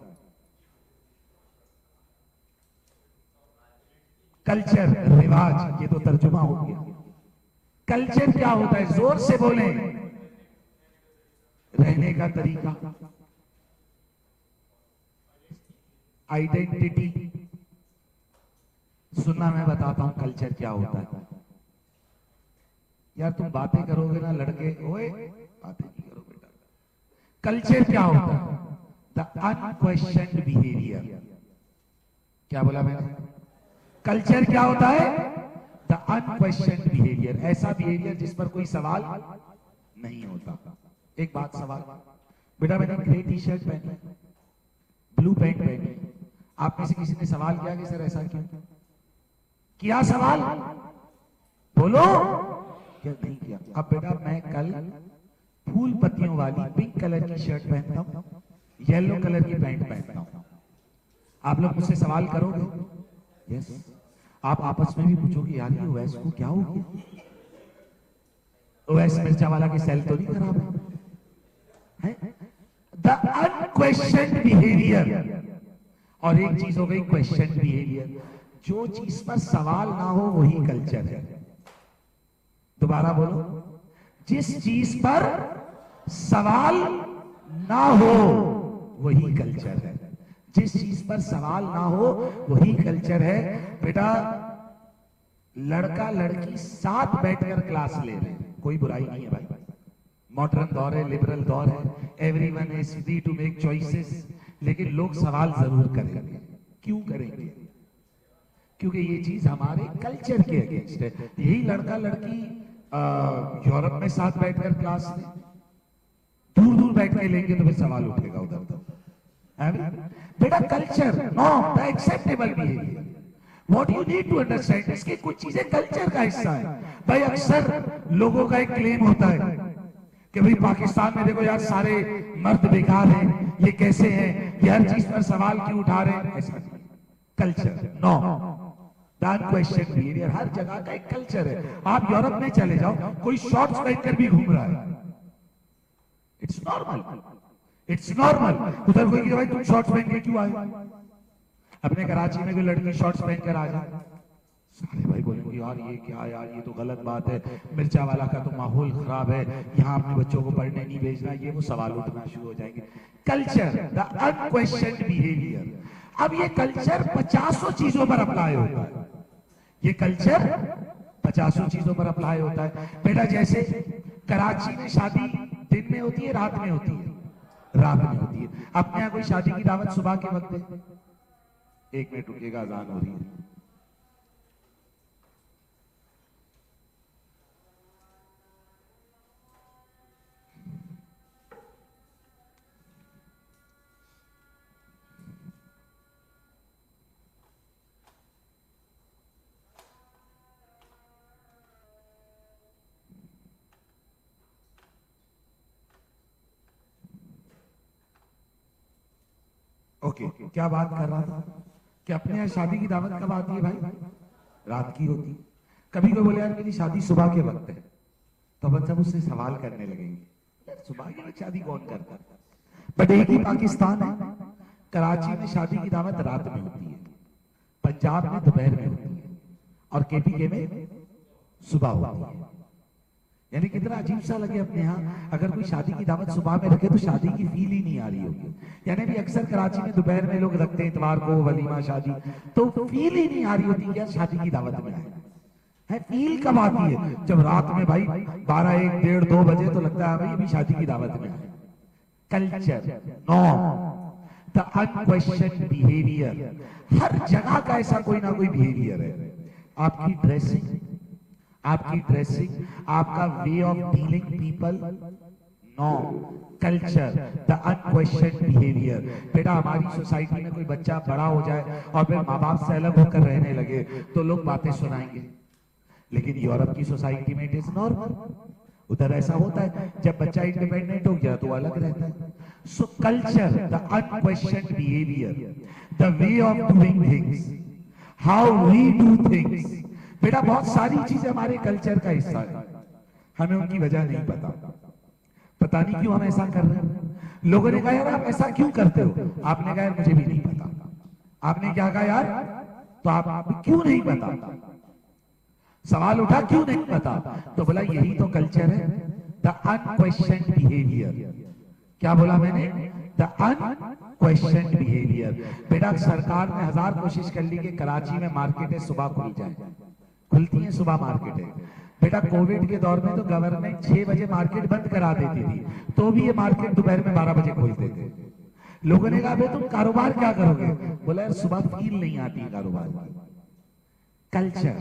कल्चर रिवाज, ये तो तर्जुमा हो गया। कल्चर क्या होता है? जोर से बोले। रहने का तरीका, आइडेंटिटी। सुनना, मैं बताता हूं कल्चर क्या होता है। यार तुम बातें करोगे ना लड़के, ओए बातें नहीं करो बेटा। कल्चर क्या होता है? The unquestioned behaviour. क्या बोला मैंने? कल्चर क्या होता है? द अनक्वेश्चन्ड बिहेवियर, ऐसा बिहेवियर जिस पर कोई सवाल नहीं होता। एक बात सवाल, बेटा मैंने ग्रे टी शर्ट पहनी, ब्लू पैंट पहनी, आप में से किसी ने सवाल किया कि सर ऐसा क्यों किया? सवाल बोलो, क्या नहीं किया? अब बेटा मैं कल फूल पत्तियों वाली पिंक कलर की शर्ट पहनता हूं, येलो कलर की पैंट पहनता हूं, आप लोग मुझसे सवाल करोगे? यस। आप आपस में भी पूछोगे यार ये वैस को क्या हो गया? ओवैस मिर्चा वाला की सेल तो नहीं खराब है? The unquestioned behaviour. और एक चीज हो गई क्वेश्चन बिहेवियर, जो चीज पर सवाल ना हो वही कल्चर है। दोबारा बोलो, जिस चीज पर सवाल ना हो वही कल्चर है। जिस चीज पर सवाल ना हो वही कल्चर है। बेटा, लड़का लड़की साथ बैठकर क्लास ले रहे हैं, कोई बुराई नहीं है भाई। मॉडर्न दौर है, लिबरल दौर है, everyone is free to make choices, लेकिन लोग सवाल जरूर करेंगे। क्यों करेंगे? क्योंकि ये चीज हमारे कल्चर के अगेंस्ट है। यही लड़का लड़की यूरोप में साथ बैठकर क्लास ले, दूर दूर बैठ के लेंगे तो फिर सवाल उठेगा उधर तो। बेटा, culture not the acceptable behaviour. What you need to understand, इसके कुछ चीजें कल्चर का हिस्सा है भाई। अक्सर लोगों का एक क्लेम होता है कि भाई पाकिस्तान में देखो यार, सारे मर्द बेकार हैं, ये कैसे हैं, ये हर चीज पर सवाल क्यों उठा रहे हैं। ऐसा culture no, that question behaviour. हर जगह का एक कल्चर है। आप यूरोप में चले जाओ, कोई शॉर्ट्स पहनकर भी घूम रहा है, इट्स नॉर्मल, इट्स नॉर्मल। उधर कोई भाई तुम शॉर्ट्स पहन के क्यों आए? अपने कराची में कोई लड़की शॉर्ट्स पहनकर आ जाए, सारे भाई बोलेंगे यार ये क्या, यार ये तो गलत बात है, मिर्चा वाला का तो माहौल खराब है, यहाँ अपने बच्चों को पढ़ने नहीं भेजना, ये वो सवाल उठना शुरू हो जाएंगे। Culture, the unquestioned behaviour. अब ये कल्चर 50 चीजों पर अप्लाई होता है। ये कल्चर 50 चीजों पर अप्लाई होता है। बेटा, जैसे कराची में शादी दिन में होती है, रात में होती है? रात में होती है। अपने यहाँ कोई शादी की दावत सुबह के वक्त है? एक मिनट रुकिएगा, अजान हो रही है। ओके, क्या बात कर रहा था कि अपने यहाँ शादी की दावत कब आती है भाई? रात की होती है। कभी कोई बोले यार मेरी शादी सुबह के वक्त है, तो अपन सब उससे सवाल करने लगेंगे, यार सुबह के वक्त शादी कौन करता है? बट एक ही पाकिस्तान है, कराची में शादी की दावत रात में होती है, पंजाब में दोपहर में होती है, और केपीके में सुबह होती है। यानी कितना अजीब सा लगे अपने यहाँ, अगर कोई शादी की दावत सुबह में रखे तो शादी की फील ही नहीं आ रही होगी। यानी भी अक्सर कराची में दोपहर में लोग रखते हैं इतवार को वलीमा शादी, तो फील ही नहीं आ रही होती कि यार शादी की दावत में आए है। फील कब आती है? जब रात में भाई 12, 1, 1:30, 2 बजे तो लगता है भाई अभी शादी की दावत में आए। Culture no, the unquestioned behaviour. हर जगह का ऐसा कोई ना कोई बिहेवियर है। आपकी ड्रेसिंग, आपका way of dealing people, no, culture, the unquestioned behaviour. बेटा, हमारी सोसाइटी में कोई बच्चा बड़ा हो जाए और फिर माँ बाप से अलग होकर रहने लगे तो लोग बातें सुनाएंगे, लेकिन यूरोप की सोसाइटी में इट इज नॉर्मल। उधर ऐसा होता है, जब बच्चा इंडिपेंडेंट हो गया तो अलग रहता है। So culture, the unquestioned behaviour, the way of doing things, how we do things. बेटा, बहुत सारी चीजें हमारे कल्चर का हिस्सा है, हमें उनकी वजह नहीं पता। पता नहीं क्यों हम ऐसा कर रहे हैं। लोगों ने कहा यार आप ऐसा क्यों करते हो? आपने कहा यार मुझे भी नहीं पता। आपने क्या कहा यार? तो आप क्यों नहीं पता? सवाल उठा क्यों नहीं पता? तो बोला यही तो कल्चर है, द अनक्वेश्चन्ड बिहेवियर। क्या बोला मैंने? The unquestioned behaviour. बेटा, सरकार ने 1000 कोशिश कर ली कि कराची में मार्केटें सुबह खुल जाए, खुलती हैं सुबह मार्केटें। बेटा, कोविड के दौर में तो गवर्नमेंट 6 बजे मार्केट बंद करा देती थी, तो भी ये मार्केट दोपहर में 12 बजे खोलते थे। लोगों ने कहा भाई तुम कारोबार क्या करोगे? बोला यार सुबह फील नहीं आती कारोबार की। Culture,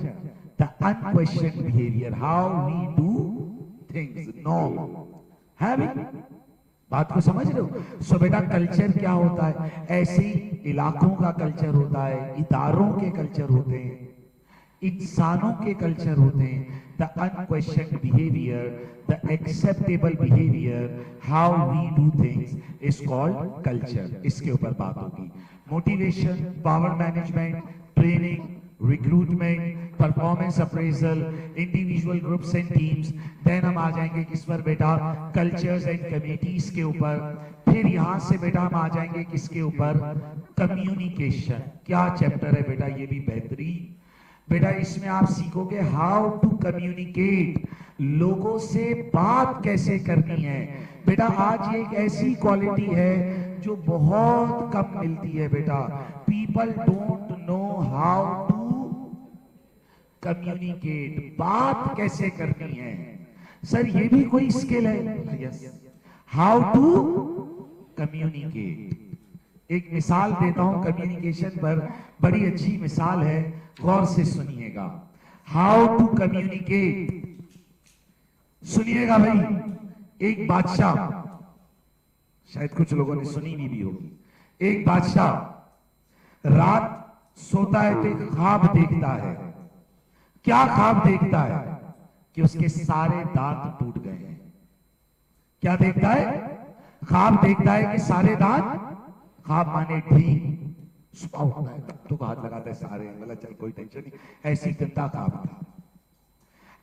the unquestioned behaviour, how we do things, no having. बात को समझ रहे हो? सो बेटा, कल्चर क्या होता है? ऐसे इलाकों का कल्चर होता है, इदारों के कल्चर होते हैं, इंसानों के कल्चर होते हैं। The unquestioned behaviour, the acceptable behaviour, how we do things is called culture. इसके ऊपर बात होगी। Motivation, power management, training, recruitment, performance appraisal, individual groups and teams. Then हम आ जाएंगे किस पर बेटा, कल्चर्स एंड कमिटीज के ऊपर। फिर यहां से बेटा हम आ जाएंगे किसके ऊपर, कम्युनिकेशन। क्या चैप्टर है बेटा, ये भी बेहतरीन बेटा। इसमें आप सीखोगे हाउ टू कम्युनिकेट, लोगों से बात कैसे करनी है बेटा। आज ये एक ऐसी क्वालिटी है जो बहुत कम मिलती है बेटा। People don't know how to communicate, बात कैसे करनी है। सर ये भी कोई स्किल है? Yes, how to communicate. एक मिसाल देता हूं कम्युनिकेशन पर, बड़ी अच्छी मिसाल है, गौर से सुनिएगा। हाउ टू कम्युनिकेट, सुनिएगा भाई। एक बादशाह, शायद कुछ लोगों ने सुनी भी होगी। एक बादशाह रात सोता है तो एक ख्वाब देखता है। क्या ख्वाब देखता है? कि उसके सारे दांत टूट गए हैं। क्या देखता है? ख्वाब देखता है कि सारे दांत, ख्वाब माने ठीक, सुबह होता है दांतों को हाथ लगाता है सारे, बोला चल कोई टेंशन नहीं, ऐसी गंदा ख्वाब था।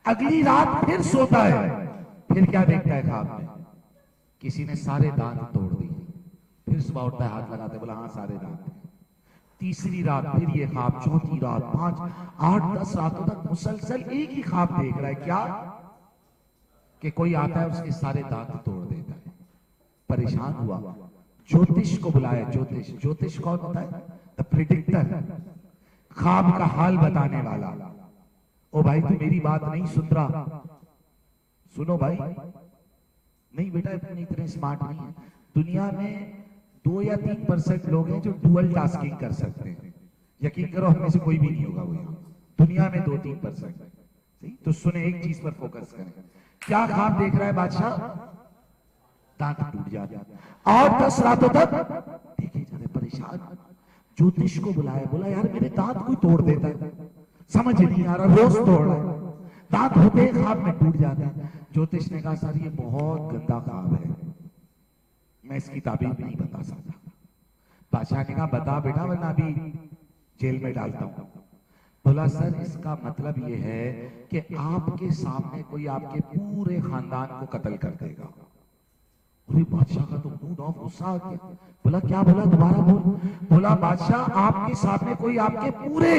अगली रात फिर सोता है, फिर क्या देखता है ख्वाब में? किसी ने सारे दांत तोड़ दिए। फिर सुबह उठता है, हाथ लगाता है, बोला हाँ सारे दांत हैं। तीसरी रात फिर ये ख्वाब, चौथी रात, 5, 8, 10 रातों तक मुसलसल एक ही ख्वाब देख रहा है। क्या? कि कोई आता है उसके सारे दांत तोड़ देता है। परेशान हुआ, ज्योतिष को बुलाया। ज्योतिष, ज्योतिष कौन होता है? द प्रिडिक्टर, ख्वाब का हाल बताने वाला। ओ भाई तू मेरी बात नहीं सुन रहा, सुनो भाई। नहीं बेटा इतने स्मार्ट नहीं है। दुनिया में 2 या 3% लोग हैं जो डुअल टास्किंग कर सकते हैं। यकीन करो हम में से कोई भी नहीं होगा वो यहाँ दुनिया में। 2-3%। तो सुने, एक चीज पर फोकस करें। क्या ख्वाब देख रहा है बादशाह? दांत टूट जाते और 10 रातों तक देखे जा रहे, परेशान। ज्योतिष को बुलाया, बोला यार मेरे दांत कोई तोड़ देता है, समझ नहीं आ रहा, रोज तोड़ रहा है, दांत होते ख्वाब में टूट जाते हैं। ज्योतिष ने कहा सर ये बहुत गंदा ख्वाब है, मैं इसकी ताबीर नहीं बता सकता। बादशाह ने कहा बता बेटा वरना अभी जेल में डालता हूं। बोला सर इसका मतलब ये है कि आपके सामने कोई आपके पूरे खानदान को कत्ल कर देगा। अरे बादशाह का तो मूड ऑफ, गुस्सा आ गया। बोला क्या बोला, दोबारा बोल। बोला बादशाह आपके सामने कोई आपके पूरे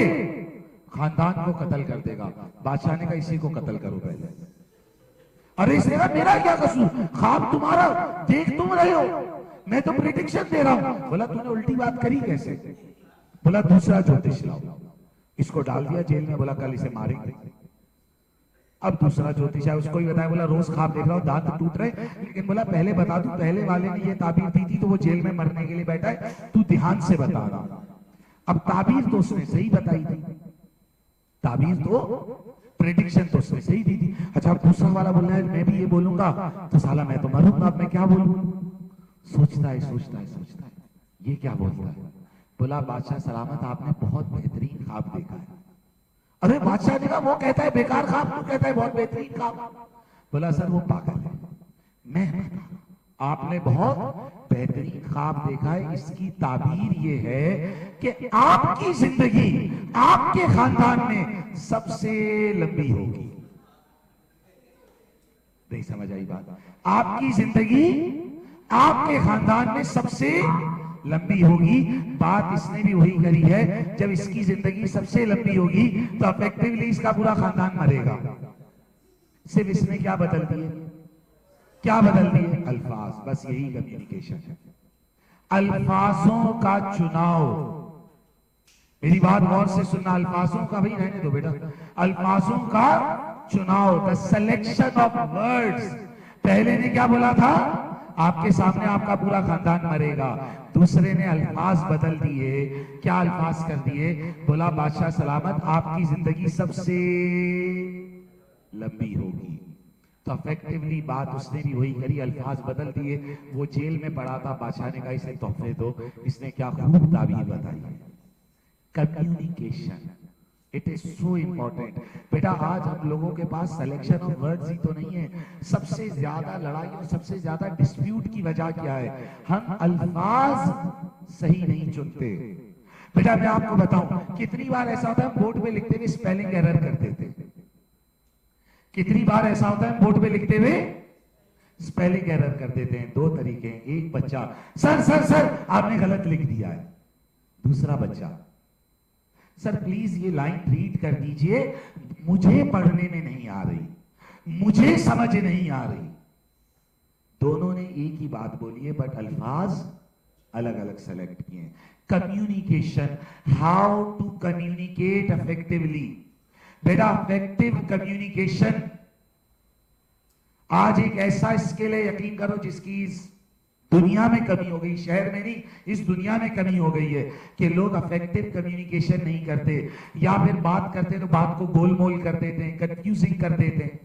खानदान को कत्ल कर देगा। बादशाह ने कहा इसी को कत्ल करो पहले। अरे इसने कहा मेरा क्या कसूर, ख्वाब तुम्हारा देख तुम रहे हो, मैं तो प्रेडिक्शन दे रहा हूं। बोला तूने उल्टी बात करी कैसे? बोला दूसरा ज्योतिष लाओ। इसको डाल दिया जेल में, बोला कल इसे मारेंगे। अब दूसरा ज्योतिष है, उसको ही बताया, बोला रोज ख्वाब देख रहा हूं दांत टूट रहे, लेकिन बोला पहले बता दूं पहले वाले ने ये ताबीर दी थी तो वो जेल में मरने के लिए बैठा है, तू ध्यान से बता रहा। अब ताबीर तो उसने सही बताई थी, ताबीर तो प्रेडिक्शन तो उसने सही दी थी। अच्छा अब दूसरा वाला बोल रहा है मैं भी ये बोलूंगा तो साला मैं तो मरूंगा, अब मैं क्या बोलूं? सोचता है सोचता है सोचता है, ये क्या बोलता है? बोला बादशाह सलामत आपने बहुत बेहतरीन ख्वाब देखा है। अरे बादशाह ने कहा वो कहता है बेकार ख्वाब, तू कहता है बहुत बेहतरीन ख्वाब। बोला सर वो पागल है, मैं आपने बहुत बेहतरीन ख्वाब देखा है, इसकी ताबीर ये है कि आपकी जिंदगी आपके खानदान में सबसे लंबी होगी। नहीं समझ आई बात? आपकी जिंदगी आपके खानदान में सबसे लंबी होगी। बात इसने भी वही करी है, जब इसकी जिंदगी सबसे लंबी होगी तो इफेक्टिवली इसका पूरा खानदान मरेगा। सिर्फ इसने क्या बदल दिए? क्या बदल दिए? अल्फाज। बस यही कम्युनिकेशन है, अल्फाजों का चुनाव। मेरी बात गौर से सुनना, अल्फाजों का भी रहने दो बेटा, अल्फाजों का चुनाव, द सिलेक्शन ऑफ वर्ड्स। पहले ने क्या बोला था? आपके सामने आपका पूरा खानदान मरेगा। दूसरे ने अल्फाज बदल दिए। क्या अल्फाज कर दिए? बोला बादशाह सलामत आपकी जिंदगी सबसे लंबी होगी। तो इफेक्टिवली बात उसने भी वही करी, अल्फाज बदल दिए। वो जेल में पड़ा था, बादशाह ने कहा इसे तोहफे दो। इसने क्या खूब ताबीर बताई है। Communication, it is so important बेटा। आज हम लोगों के पास सिलेक्शन ऑफ वर्ड्स ही तो नहीं है, सबसे ज्यादा लड़ाई और सबसे ज्यादा डिस्प्यूट की वजह क्या है? हम अल्फाज सही नहीं चुनते बेटा मैं आपको बताऊं कितनी बार ऐसा होता है बोर्ड पे लिखते हुए स्पेलिंग एरर कर देते हैं। कितनी बार ऐसा होता है बोर्ड पे लिखते हुए स्पेलिंग एरर कर देते हैं। दो तरीके हैं, एक बच्चा सर सर सर आपने गलत लिख दिया है, दूसरा बच्चा सर प्लीज ये लाइन रीड कर दीजिए, मुझे पढ़ने में नहीं आ रही, मुझे समझ नहीं आ रही। दोनों ने एक ही बात बोली है बट अल्फाज अलग अलग सेलेक्ट किए हैं। Communication, how to communicate effectively. बेटा इफेक्टिव कम्युनिकेशन आज एक ऐसा स्किल है, यकीन करो, जिसकी इस दुनिया में कमी हो गई, शहर में नहीं इस दुनिया में कमी हो गई है कि लोग इफेक्टिव कम्युनिकेशन नहीं करते, या फिर बात करते तो बात को गोलमोल कर देते हैं, कंफ्यूजिंग कर देते हैं।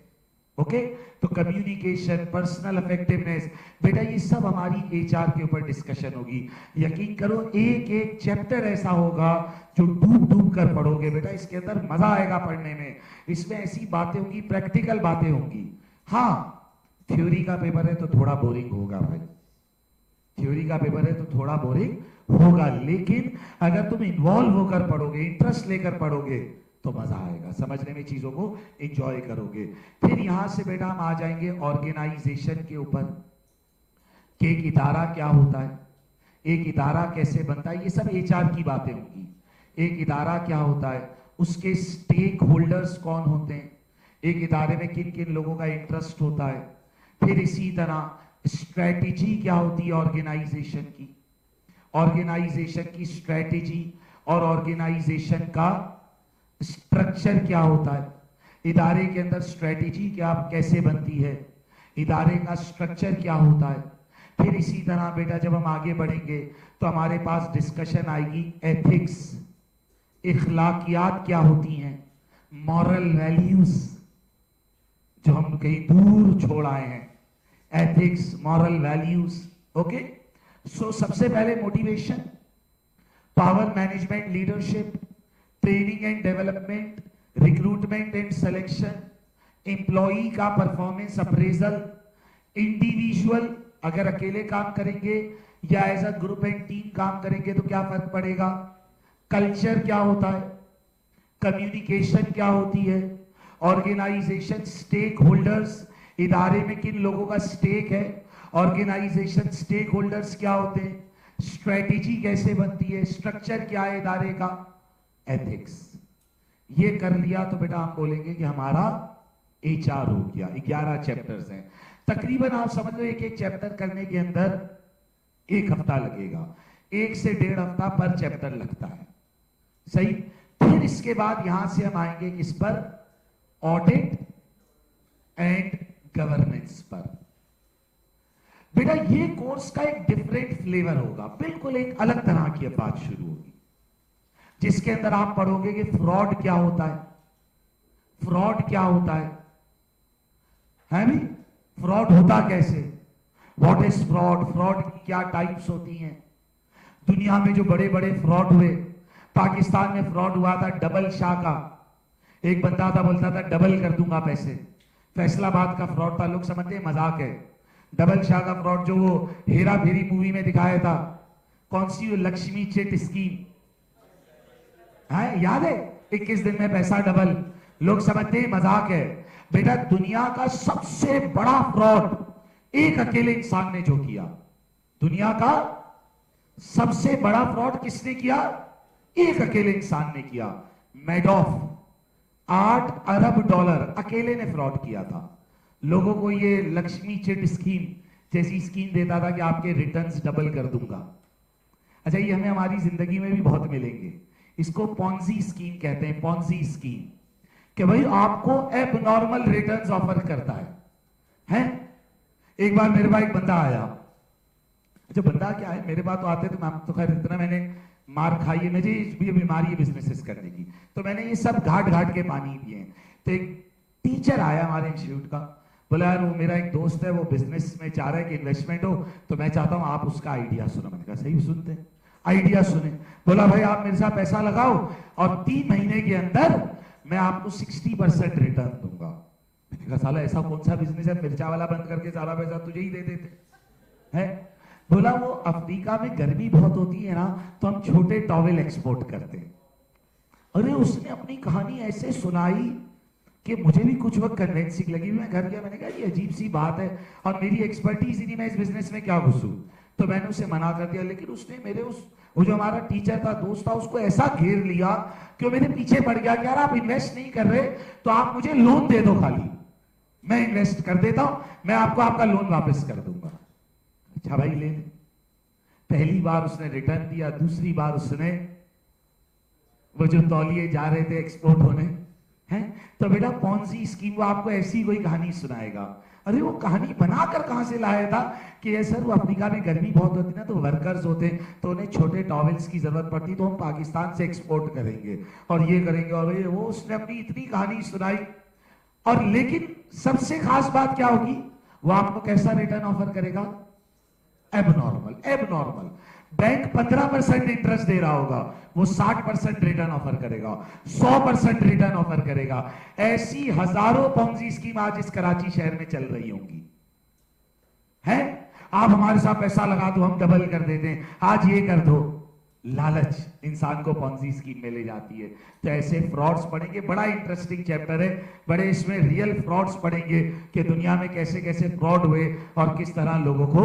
ओके, तो कम्युनिकेशन, पर्सनल इफेक्टिवनेस, बेटा ये सब हमारी एचआर के ऊपर डिस्कशन होगी। यकीन करो एक एक चैप्टर ऐसा होगा जो डूब डूब कर पढ़ोगे बेटा, इसके अंदर मजा आएगा पढ़ने में। इसमें ऐसी बातें होंगी, प्रैक्टिकल बातें होंगी। हाँ, थ्योरी का पेपर है तो थोड़ा बोरिंग होगा भाई, थ्योरी का पेपर है तो थोड़ा बोरिंग होगा, लेकिन अगर तुम इन्वॉल्व होकर पढ़ोगे, इंटरेस्ट लेकर पढ़ोगे तो मजा आएगा, समझने में चीजों को एंजॉय करोगे। फिर यहां से बेटा हम आ जाएंगे ऑर्गेनाइजेशन के ऊपर, कि एक इदारा क्या होता है, एक इदारा कैसे बनता है, ये सब एचआर की बातें होंगी। एक इदारा क्या होता है, उसके स्टेक होल्डर्स कौन होते हैं, एक इदारे में किन किन लोगों का इंटरेस्ट होता है। फिर इसी तरह स्ट्रेटेजी क्या होती है ऑर्गेनाइजेशन की, ऑर्गेनाइजेशन की स्ट्रेटेजी और ऑर्गेनाइजेशन का स्ट्रक्चर क्या होता है, इदारे के अंदर स्ट्रेटेजी क्या कैसे बनती है, इदारे का स्ट्रक्चर क्या होता है। फिर इसी तरह बेटा जब हम आगे बढ़ेंगे तो हमारे पास डिस्कशन आएगी एथिक्स, इखलाकियात क्या होती हैं, मॉरल वैल्यूज जो हम कहीं दूर छोड़ आए हैं, ethics, moral values. Okay, so सबसे पहले motivation, power management, leadership, training and development, recruitment and selection, employee का परफॉर्मेंस अप्रेजल, इंडिविजुअल अगर अकेले काम करेंगे या as a group and team काम करेंगे तो क्या फर्क पड़ेगा, कल्चर क्या होता है, कम्युनिकेशन क्या होती है, ऑर्गेनाइजेशन, स्टेक होल्डर्स, इदारे में किन लोगों का स्टेक है, ऑर्गेनाइजेशन स्टेक होल्डर्स क्या होते हैं, स्ट्रेटेजी कैसे बनती है, स्ट्रक्चर क्या है इदारे का, एथिक्स। ये कर लिया तो बेटा हम बोलेंगे कि हमारा एचआर हो गया। 11 चैप्टर्स हैं तकरीबन, आप समझ लो एक एक चैप्टर करने के अंदर 1 हफ्ता लगेगा, 1 से 1.5 हफ्ता पर चैप्टर लगता है, सही। फिर इसके बाद यहां से हम आएंगे किस पर, ऑडिट एंड गवर्नेंस पर। बेटा ये कोर्स का एक डिफरेंट फ्लेवर होगा, बिल्कुल एक अलग तरह की बात शुरू होगी, जिसके अंदर आप पढ़ोगे कि फ्रॉड क्या होता है, फ्रॉड क्या होता है भी, फ्रॉड होता कैसे, व्हाट इज फ्रॉड, फ्रॉड की क्या टाइप्स होती हैं। दुनिया में जो बड़े बड़े फ्रॉड हुए, पाकिस्तान में फ्रॉड हुआ था डबल शाह का, एक बंदा था बोलता था डबल कर दूंगा पैसे, फैसलाबाद का फ्रॉड था, लोग समझते हैं मजाक है। डबल शाह का फ्रॉड जो वो हेरा फेरी मूवी में दिखाया था, कौन सी वो लक्ष्मी चिट स्कीम है, याद है, 21 दिन में पैसा डबल, लोग समझते हैं मजाक है। बेटा दुनिया का सबसे बड़ा फ्रॉड एक अकेले इंसान ने जो किया, दुनिया का सबसे बड़ा फ्रॉड किसने किया, एक अकेले इंसान ने किया, मैडॉफ, $8 अरब अकेले ने फ्रॉड किया था। लोगों को ये लक्ष्मी चिट स्कीम जैसी स्कीम देता था कि आपके रिटर्न्स डबल कर दूंगा। अच्छा, ये हमें हमारी जिंदगी में भी बहुत मिलेंगे, इसको पॉन्जी स्कीम कहते हैं, पॉन्जी स्कीम, कि भाई आपको एबनॉर्मल रिटर्न्स ऑफर करता है? एक बार मेरे पास एक बंदा आया, अच्छा बंदा क्या है, मेरे पास तो आते थे, मैं तो खैर इतना मैंने मार खाई है, मुझे भी बीमारी है बिजनेसेस करने की, तो मैंने ये सब घाट घाट के पानी पिए हैं। तो एक टीचर आया हमारे इंस्टीट्यूट का, बोला यार वो मेरा एक दोस्त है, वो बिजनेस में चाह रहा है कि इन्वेस्टमेंट हो, तो मैं चाहता हूं आप उसका आइडिया सुनो। मैंने कहा सही, सुनते हैं, आइडिया सुने। बोला भाई आप मेरे साथ पैसा लगाओ और 3 महीने के अंदर मैं आपको 60% रिटर्न दूंगा। मैंने कहा साला ऐसा कौन सा बिजनेस है, मिर्चा वाला बंद करके सारा पैसा तुझे ही दे देते हैं। बोला वो अफ्रीका में गर्मी बहुत होती है ना, तो हम छोटे टॉवेल एक्सपोर्ट करते हैं। अरे उसने अपनी कहानी ऐसे सुनाई कि मुझे भी कुछ वक्त कन्विंसिंग लगी। मैं घर गया, मैंने कहा ये अजीब सी बात है और मेरी एक्सपर्टीज ही नहीं, मैं इस बिजनेस में क्या घुसूं। तो मैंने उसे मना कर दिया, लेकिन उसने मेरे वो जो हमारा टीचर था, दोस्त था, उसको ऐसा घेर लिया कि वो मेरे पीछे पड़ गया कि यार आप इन्वेस्ट नहीं कर रहे तो आप मुझे लोन दे दो, खाली मैं इन्वेस्ट कर देता हूं, मैं आपको आपका लोन वापस कर दूंगा। अच्छा भाई ले। पहली बार उसने रिटर्न दिया, दूसरी बार उसने वो जो तौलिए जा रहे थे एक्सपोर्ट होने हैं, तो बेटा पॉन्जी स्कीम, वो आपको ऐसी कोई कहानी सुनाएगा। अरे वो कहानी बनाकर कहां से लाया था कि ये सर वो अफ्रीका में गर्मी बहुत होती ना, तो वर्कर्स होते तो उन्हें छोटे टॉवेल्स की जरूरत पड़ती, तो हम पाकिस्तान से एक्सपोर्ट करेंगे और ये करेंगे और ये वो। उसने अपनी इतनी कहानी सुनाई। और लेकिन सबसे खास बात क्या होगी, वो आपको कैसा रिटर्न ऑफर करेगा? एबनॉर्मल। एबनॉर्मल। बैंक 15% इंटरेस्ट दे रहा होगा, वो 60% रिटर्न ऑफर करेगा, 100% रिटर्न ऑफर करेगा। ऐसी हजारों पॉन्जी स्कीम आज इस कराची शहर में चल रही होंगी। है आप हमारे साथ पैसा लगा दो, हम डबल कर देते हैं, आज ये कर दो। लालच इंसान को पॉन्जी स्कीम में ले जाती है। तो ऐसे फ्रॉड्स पढ़ेंगे, बड़ा इंटरेस्टिंग चैप्टर है, बड़े इसमें रियल फ्रॉड्स पढ़ेंगे कि दुनिया में कैसे कैसे फ्रॉड हुए और किस तरह लोगों को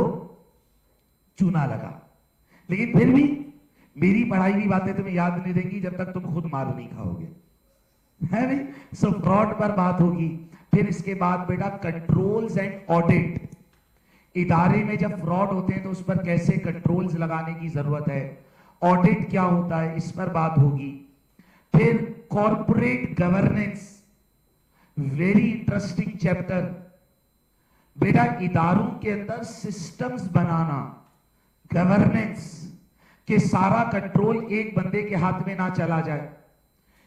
चूना लगा। लेकिन फिर भी मेरी पढ़ाई की बातें तुम्हें याद नहीं रहेंगी जब तक तुम खुद मार नहीं खाओगे, है नहीं? सो फ्रॉड पर बात होगी। फिर इसके बाद बेटा कंट्रोल्स एंड ऑडिट। इदारे में जब फ्रॉड होते हैं तो उस पर कैसे कंट्रोल्स लगाने की जरूरत है, ऑडिट क्या होता है, इस पर बात होगी। फिर corporate governance, very interesting chapter. बेटा इदारों के अंदर सिस्टम्स बनाना, गवर्नेंस, कि सारा कंट्रोल एक बंदे के हाथ में ना चला जाए,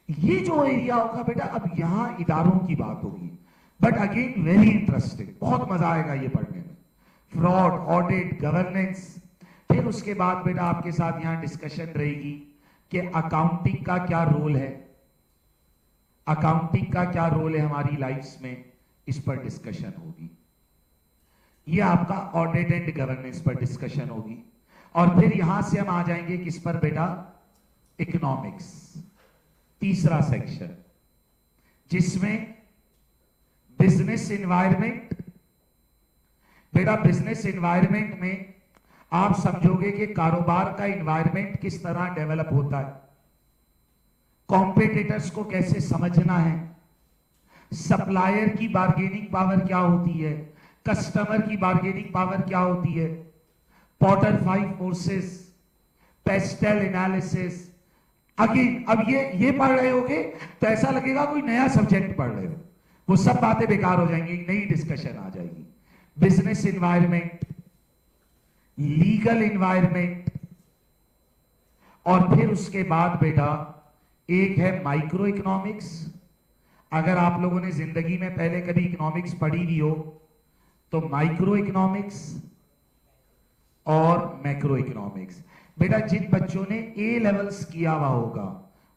ये जो एरिया होगा बेटा, अब यहां इदारों की बात होगी। बट अगेन वेरी इंटरेस्टिंग, बहुत मजा आएगा ये पढ़ने में। Fraud, audit, governance. फिर उसके बाद बेटा आपके साथ यहां डिस्कशन रहेगी कि अकाउंटिंग का क्या रोल है, अकाउंटिंग का क्या रोल है हमारी लाइफ्स में, इस पर डिस्कशन होगी। ये आपका ऑडिट एंड गवर्नेंस पर डिस्कशन होगी। और फिर यहां से हम आ जाएंगे किस पर बेटा? इकोनॉमिक्स, तीसरा सेक्शन, जिसमें बिजनेस एनवायरनमेंट। बेटा बिजनेस एनवायरनमेंट में आप समझोगे कि कारोबार का एनवायरनमेंट किस तरह डेवलप होता है, कॉम्पिटिटर्स को कैसे समझना है, सप्लायर की बार्गेनिंग पावर क्या होती है, कस्टमर की बार्गेनिंग पावर क्या होती है, Potter 5 forces, pastel analysis. Again अब ये पढ़ रहे होगे तो ऐसा लगेगा कोई नया सब्जेक्ट पढ़ रहे हो, वो सब बातें बेकार हो जाएंगी, नई डिस्कशन आ जाएगी। बिजनेस एनवायरनमेंट, लीगल एनवायरनमेंट, और फिर उसके बाद बेटा एक है माइक्रो इकोनॉमिक्स। अगर आप लोगों ने जिंदगी में पहले कभी इकोनॉमिक्स पढ़ी भी हो तो माइक्रो इकोनॉमिक्स और मैक्रो इकोनॉमिक्स। बेटा जिन बच्चों ने ए लेवल्स किया हुआ होगा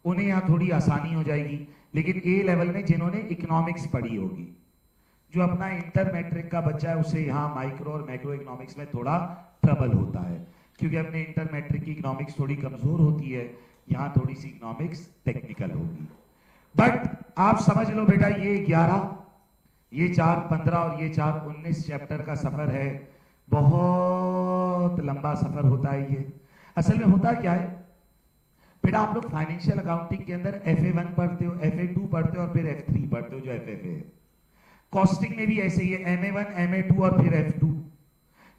उन्हें यहां थोड़ी आसानी हो जाएगी, लेकिन ए लेवल में जिन्होंने इकोनॉमिक्स पढ़ी होगी, जो अपना इंटर मैट्रिक का बच्चा है, उसे यहां माइक्रो और मैक्रो इकोनॉमिक्स में थोड़ा ट्रबल होता है, क्योंकि अपने इंटर मैट्रिक की इकोनॉमिक्स थोड़ी कमजोर होती है, यहां थोड़ी सी इकोनॉमिक्स टेक्निकल होगी। बट आप समझ लो बेटा ये 11, ये 4 15 और ये 4 19 चैप्टर का सफर है, बहुत लंबा सफर होता है ये। असल में होता क्या है बेटा, आप लोग फाइनेंशियल अकाउंटिंग के अंदर FA1 पढ़ते हो, FA2 पढ़ते हो और फिर F3 पढ़ते हो जो FFA है। कॉस्टिंग में भी ऐसे ही है, MA1 MA2 और फिर F2।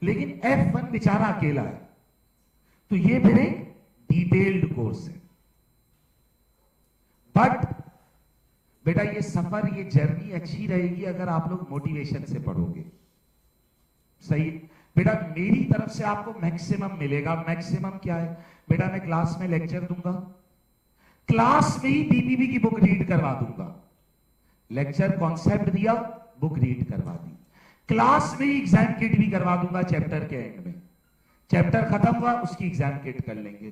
लेकिन F1 बेचारा अकेला है, तो ये फिर एक डिटेल्ड कोर्स है। बट बेटा ये सफर, ये जर्नी अच्छी रहेगी अगर आप लोग मोटिवेशन से पढ़ोगे। सही बेटा, मेरी तरफ से आपको मैक्सिमम मिलेगा। मैक्सिमम क्या है बेटा, मैं क्लास में लेक्चर दूंगा, क्लास में ही BPB की बुक रीड करवा दूंगा। लेक्चर कॉन्सेप्ट दिया, बुक रीड करवा दी, क्लास में ही एग्जाम किट भी करवा दूंगा। चैप्टर के एंड में चैप्टर खत्म हुआ, उसकी एग्जाम किट कर लेंगे।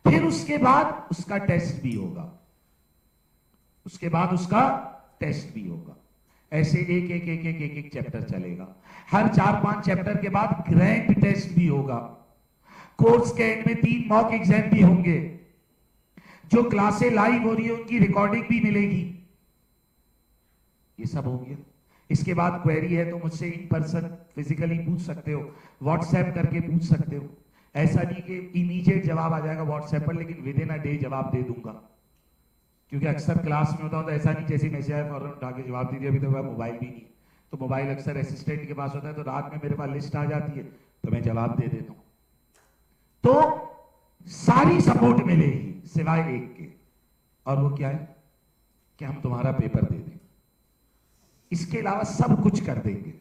फिर उसके बाद उसका टेस्ट भी होगा, उसके बाद उसका टेस्ट भी होगा। ऐसे एक एक एक एक एक एक चैप्टर चलेगा। हर 4-5 चैप्टर के बाद ग्रैंड टेस्ट भी होगा। कोर्स के एंड में 3 मॉक एग्जाम भी होंगे, जो क्लासें लाइव हो रही है उनकी रिकॉर्डिंग भी मिलेगी। ये सब हो गया। इसके बाद क्वेरी है तो मुझसे इन पर्सन फिजिकली पूछ सकते हो, व्हाट्सएप करके पूछ सकते हो। ऐसा नहीं कि इमीडिएट जवाब आ जाएगा व्हाट्सएप पर, लेकिन विद इन अ डे जवाब दे दूंगा। क्योंकि अक्सर क्लास में होता हूं तो ऐसा नहीं जैसे मैसेज आया फौरन उठा के जवाब दीजिए, अभी तो मेरा मोबाइल भी नहीं, तो मोबाइल अक्सर असिस्टेंट के पास होता है, तो रात में मेरे पास लिस्ट आ जाती है तो मैं जवाब दे देता हूं। तो सारी सपोर्ट मिलेगी सिवाय एक के, और वो क्या है कि हम तुम्हारा पेपर दे दें। इसके अलावा सब कुछ कर देंगे,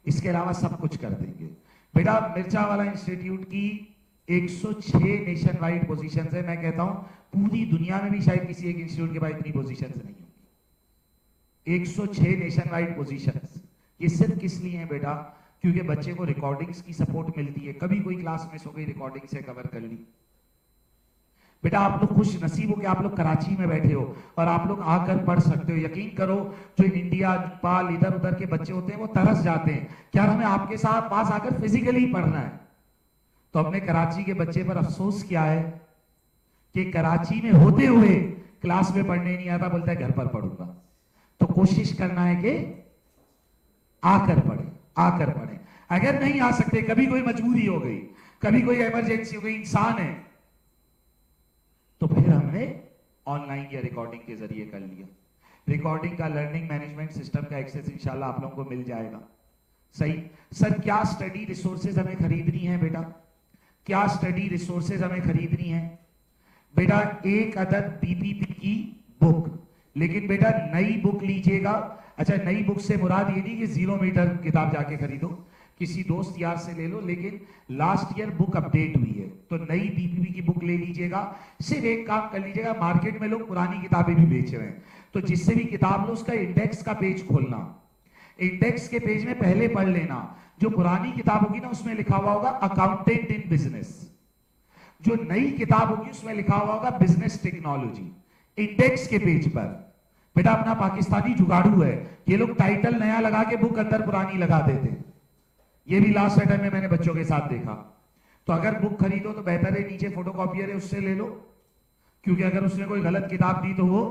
इसके अलावा सब कुछ कर देंगे। बेटा मिर्चा वाला इंस्टीट्यूट की 106 नेशन वाइड पोजीशंस है। मैं कहता हूं पूरी दुनिया में भी शायद किसी एक इंस्टीट्यूट के पास इतनी पोजीशंस नहीं होंगी। 106 नेशन वाइड पोजीशंस। ये सिर्फ किस लिए है बेटा? क्योंकि बच्चे को रिकॉर्डिंग्स की सपोर्ट मिलती है। कभी कोई क्लास मिस हो गई, रिकॉर्डिंग से कवर कर ली। बेटा आप लोग खुश नसीब हो कि आप लोग कराची में बैठे हो और आप लोग आकर पढ़ सकते हो। यकीन करो जो इंडिया नेपाल इधर उधर के बच्चे होते हैं वो तरस जाते हैं क्या हमें आपके साथ पास आकर फिजिकली पढ़ना है। तो अपने कराची के बच्चे पर अफसोस क्या है कि कराची में होते हुए क्लास में पढ़ने नहीं आता, बोलता है घर पर पढ़ूंगा। तो कोशिश करना है कि आकर पढ़े, आकर पढ़े। अगर नहीं आ सकते, कभी कोई मजबूरी हो गई, कभी कोई इमरजेंसी हो गई, इंसान है, तो फिर हमने ऑनलाइन या रिकॉर्डिंग के जरिए कर लिया। रिकॉर्डिंग का लर्निंग मैनेजमेंट सिस्टम का एक्सेस इंशाल्लाह आप लोगों को मिल जाएगा। सही सर, क्या स्टडी रिसोर्सेज हमें खरीदनी है बेटा? क्या स्टडी रिसोर्सेज हमें खरीदनी है बेटा? एक अदद बीपीपी की बुक, लेकिन बेटा नई बुक लीजिएगा। अच्छा, नई बुक से मुराद ये नहीं कि 0 मीटर किताब जाके खरीदो, किसी दोस्त यार से ले लो, लेकिन लास्ट ईयर बुक अपडेट हुई है तो नई बीपीपी की बुक ले लीजिएगा। सिर्फ एक काम कर लीजिएगा, मार्केट में लोग पुरानी किताबें भी बेच रहे हैं, तो जिससे भी किताब लो उसका इंडेक्स का पेज खोलना, इंडेक्स के पेज में पहले पढ़ लेना। जो पुरानी किताब होगी ना उसमें लिखा हुआ होगा अकाउंटेंट इन बिजनेस, जो नई किताब होगी उसमें लिखा हुआ होगा बिजनेस टेक्नोलॉजी। इंडेक्स के पेज पर बेटा अपना पाकिस्तानी जुगाड़ू है, ये लोग टाइटल नया लगा के बुक अंदर पुरानी लगा देते हैं। ये भी लास्ट टाइम में मैंने बच्चों के साथ देखा। तो अगर बुक खरीदो तो बेहतर है नीचे फोटोकॉपियर है उससे ले लो, क्योंकि अगर उसने कोई गलत किताब दी तो वो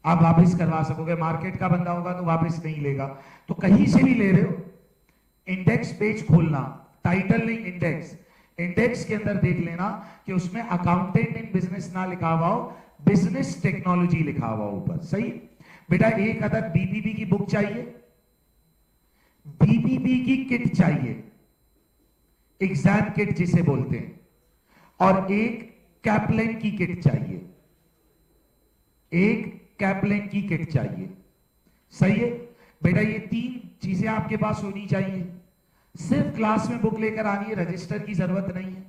आप वापस करवा सकोगे। मार्केट का बंदा होगा तो वापस नहीं लेगा। तो कहीं से भी ले रहे हो, इंडेक्स पेज खोलना, टाइटल नहीं इंडेक्स। इंडेक्स के अंदर देख लेना कि उसमें अकाउंटेंट इन बिजनेस ना लिखा हुआ हो, बिजनेस टेक्नोलॉजी लिखा हुआ ऊपर। सही बेटा, एक अदद बीपीपी की बुक चाहिए, बीपीपी की किट चाहिए, एग्जाम किट जिसे बोलते हैं, और एक कैप्लन की किट चाहिए, एक कैप्लन की किट चाहिए। सही है बेटा, ये 3 चीजें आपके पास होनी चाहिए। सिर्फ क्लास में बुक लेकर आनी है, रजिस्टर की जरूरत नहीं है,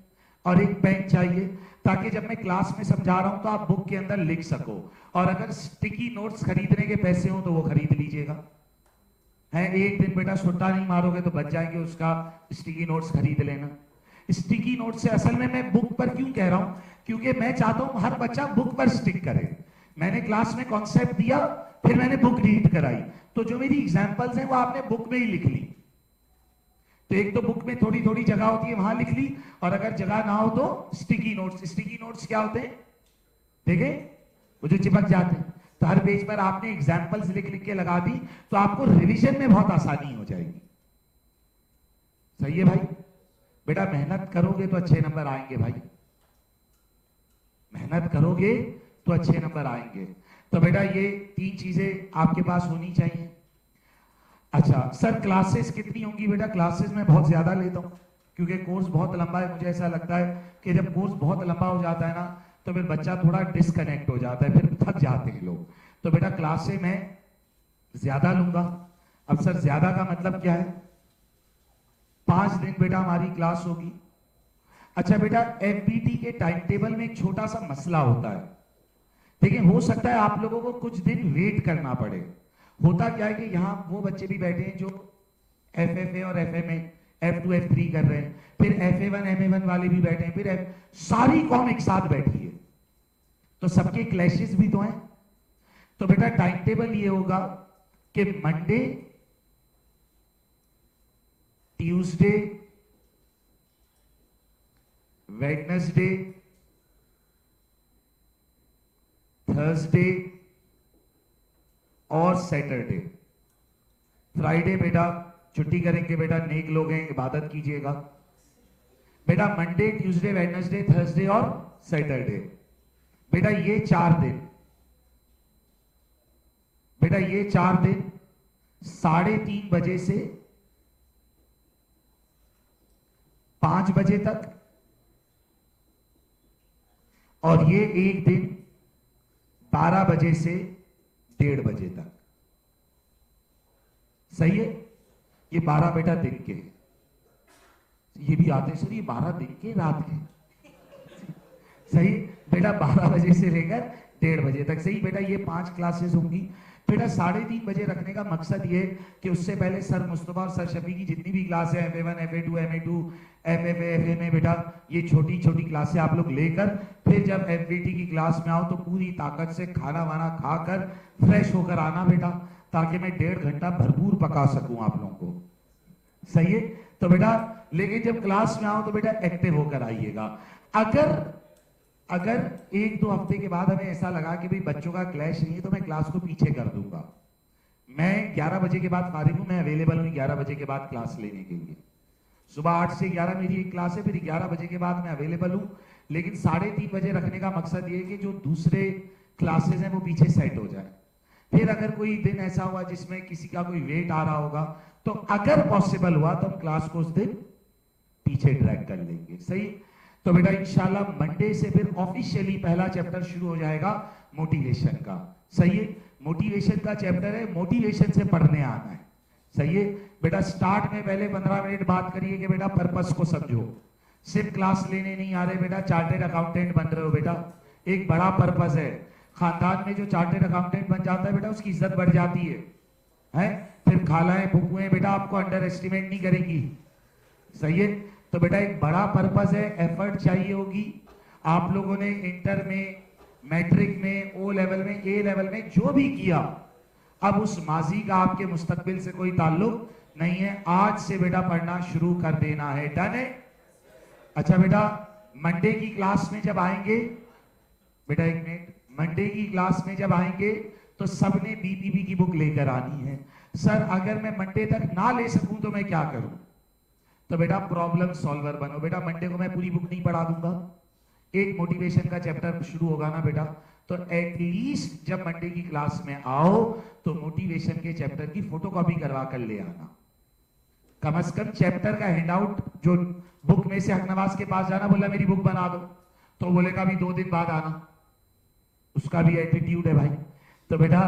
और एक पेन चाहिए ताकि जब मैं क्लास में समझा रहा हूं तो आप बुक के अंदर लिख सको। और अगर स्टिकी नोट्स खरीदने के पैसे हो तो वो खरीद लीजिएगा। है एक दिन बेटा छुट्टा नहीं मारोगे तो बच जाएंगे, उसका स्टिकी नोट्स खरीद लेना। स्टिकी नोट से असल में मैं बुक पर क्यों कह रहा हूं, क्योंकि मैं चाहता हूं हर बच्चा बुक पर स्टिक करे। मैंने क्लास में कॉन्सेप्ट दिया, फिर मैंने बुक रीड कराई, तो जो मेरी एग्जांपल्स हैं वो आपने बुक में ही लिख ली। तो एक तो बुक में थोड़ी थोड़ी जगह होती है वहां लिख ली, और अगर जगह ना हो तो स्टिकी नोट्स। स्टिकी नोट्स क्या होते हैं देखे, वो जो चिपक जाते हैं। तो हर पेज पर आपने एग्जांपल्स लिख लिख के लगा दी तो आपको रिवीजन में बहुत आसानी हो जाएगी। सही है भाई? बेटा मेहनत करोगे तो अच्छे नंबर आएंगे भाई, मेहनत करोगे तो अच्छे नंबर आएंगे। तो बेटा ये 3 चीजें आपके पास होनी चाहिए। अच्छा सर, क्लासेस कितनी होंगी? बेटा क्लासेस में बहुत ज्यादा लेता हूं क्योंकि कोर्स बहुत लंबा है। मुझे ऐसा लगता है कि जब कोर्स बहुत लंबा हो जाता है ना तो फिर बच्चा थोड़ा डिस्कनेक्ट हो जाता है, फिर थक जाते हैं लोग। तो बेटा क्लासेस में ज्यादा लूंगा। अब सर ज्यादा का मतलब क्या है? 5 दिन बेटा हमारी क्लास होगी। अच्छा बेटा, एफबीटी के टाइम टेबल में एक छोटा सा मसला होता है। देखिए हो सकता है आप लोगों को कुछ दिन वेट करना पड़े। होता क्या है कि यहाँ वो बच्चे भी बैठे हैं जो एफएफए और एफएमए F2 F3 कर रहे हैं, फिर FA1 MA1 वाले भी बैठे हैं, फिर सारी कॉम एक साथ बैठी है, तो सबके क्लैशेस भी तो हैं। तो बेटा टाइम टेबल ये होगा कि मंडे, ट्यूसडे, वेडनेसडे, थर्सडे और सैटरडे। फ्राइडे बेटा छुट्टी करेंगे बेटा, नेक लोग हैं, इबादत कीजिएगा बेटा। मंडे, ट्यूसडे, वेडनेसडे, थर्सडे और सैटरडे बेटा, ये 4 दिन बेटा, ये 4 दिन 3:30 बजे से 5 बजे तक, और ये एक दिन 12 बजे से 1:30 बजे तक। सही है? ये 12 बेटा दिन के, ये भी आते सर ये 12 दिन के रात के। सही बेटा, 12 बजे से लेकर 1:30 बजे तक। सही बेटा, ये 5 क्लासेस होंगी बेटा। 3:30 बजे रखने का मकसद ये कि उससे पहले सर मुस्तफा और सर शफी की जितनी भी क्लास है, FA1, FA2, MA2, FFA, FMA बेटा, ये छोटी छोटी क्लासें आप लोग लेकर फिर जब FBT की क्लास में आओ तो पूरी ताकत से खाना वाना खाकर फ्रेश होकर आना बेटा, ताकि मैं 1.5 घंटा भरपूर पका सकूं आप लोगों को। सही है? तो बेटा लेकिन जब क्लास में आओ तो बेटा एक्टिव होकर आइएगा। अगर 1-2 हफ्ते के बाद हमें ऐसा लगा कि भाई बच्चों का क्लैश नहीं है तो मैं क्लास को पीछे कर दूंगा। मैं 11 बजे के बाद फारिग हूं, मैं अवेलेबल हूं 11 बजे के बाद क्लास लेने के लिए। सुबह 8 से 11 मेरी एक क्लास है, फिर 11 बजे के बाद मैं अवेलेबल हूं। लेकिन 3:30 बजे रखने का मकसद ये है कि जो दूसरे क्लासेस हैं वो पीछे सेट हो जाए। फिर अगर कोई दिन ऐसा हुआ जिसमें किसी का कोई वेट आ रहा होगा तो अगर पॉसिबल हुआ तो हम क्लास को उस दिन पीछे ड्रैग कर लेंगे। सही? तो बेटा इंशाल्लाह मंडे से फिर ऑफिशियली पहला चैप्टर शुरू हो जाएगा मोटिवेशन का। सही है? मोटिवेशन का चैप्टर है, मोटिवेशन से पढ़ने आना है। सही है बेटा? स्टार्ट में पहले 15 मिनट बात करिए कि बेटा पर्पस को समझो। सिर्फ क्लास लेने नहीं आ रहे बेटा, चार्टेड अकाउंटेंट बन रहे हो बेटा, एक बड़ा पर्पस है। खानदान में जो चार्टेड अकाउंटेंट बन जाता है बेटा उसकी इज्जत बढ़ जाती है? फिर खालाएं फुफुएं बेटा आपको अंडर एस्टिमेट नहीं करेंगी। सही है? तो बेटा एक बड़ा पर्पस है, एफर्ट चाहिए होगी। आप लोगों ने इंटर में, मैट्रिक में, ओ लेवल में, ए लेवल में जो भी किया, अब उस माजी का आपके मुस्तकबिल से कोई ताल्लुक नहीं है। आज से बेटा पढ़ना शुरू कर देना है। डन है? अच्छा बेटा मंडे की क्लास में जब आएंगे बेटा, एक मिनट, मंडे की क्लास में जब आएंगे तो सबने BPP की बुक लेकर आनी है। सर अगर मैं मंडे तक ना ले सकूं तो मैं क्या करूं? तो बेटा प्रॉब्लम सॉल्वर बनो। बेटा मंडे को मैं पूरी बुक नहीं पढ़ा दूंगा, एक मोटिवेशन का चैप्टर शुरू होगा ना बेटा, तो एटलीस्ट जब मंडे की क्लास में आओ तो मोटिवेशन के चैप्टर की फोटोकॉपी करवा कर ले आना। कम से कम चैप्टर का हैंडआउट जो बुक में से हकनवाज के पास जाना, बोला मेरी बुक बना दो, तो बोलेगा भी 2 दिन बाद आना। उसका भी एटीट्यूड है भाई। तो बेटा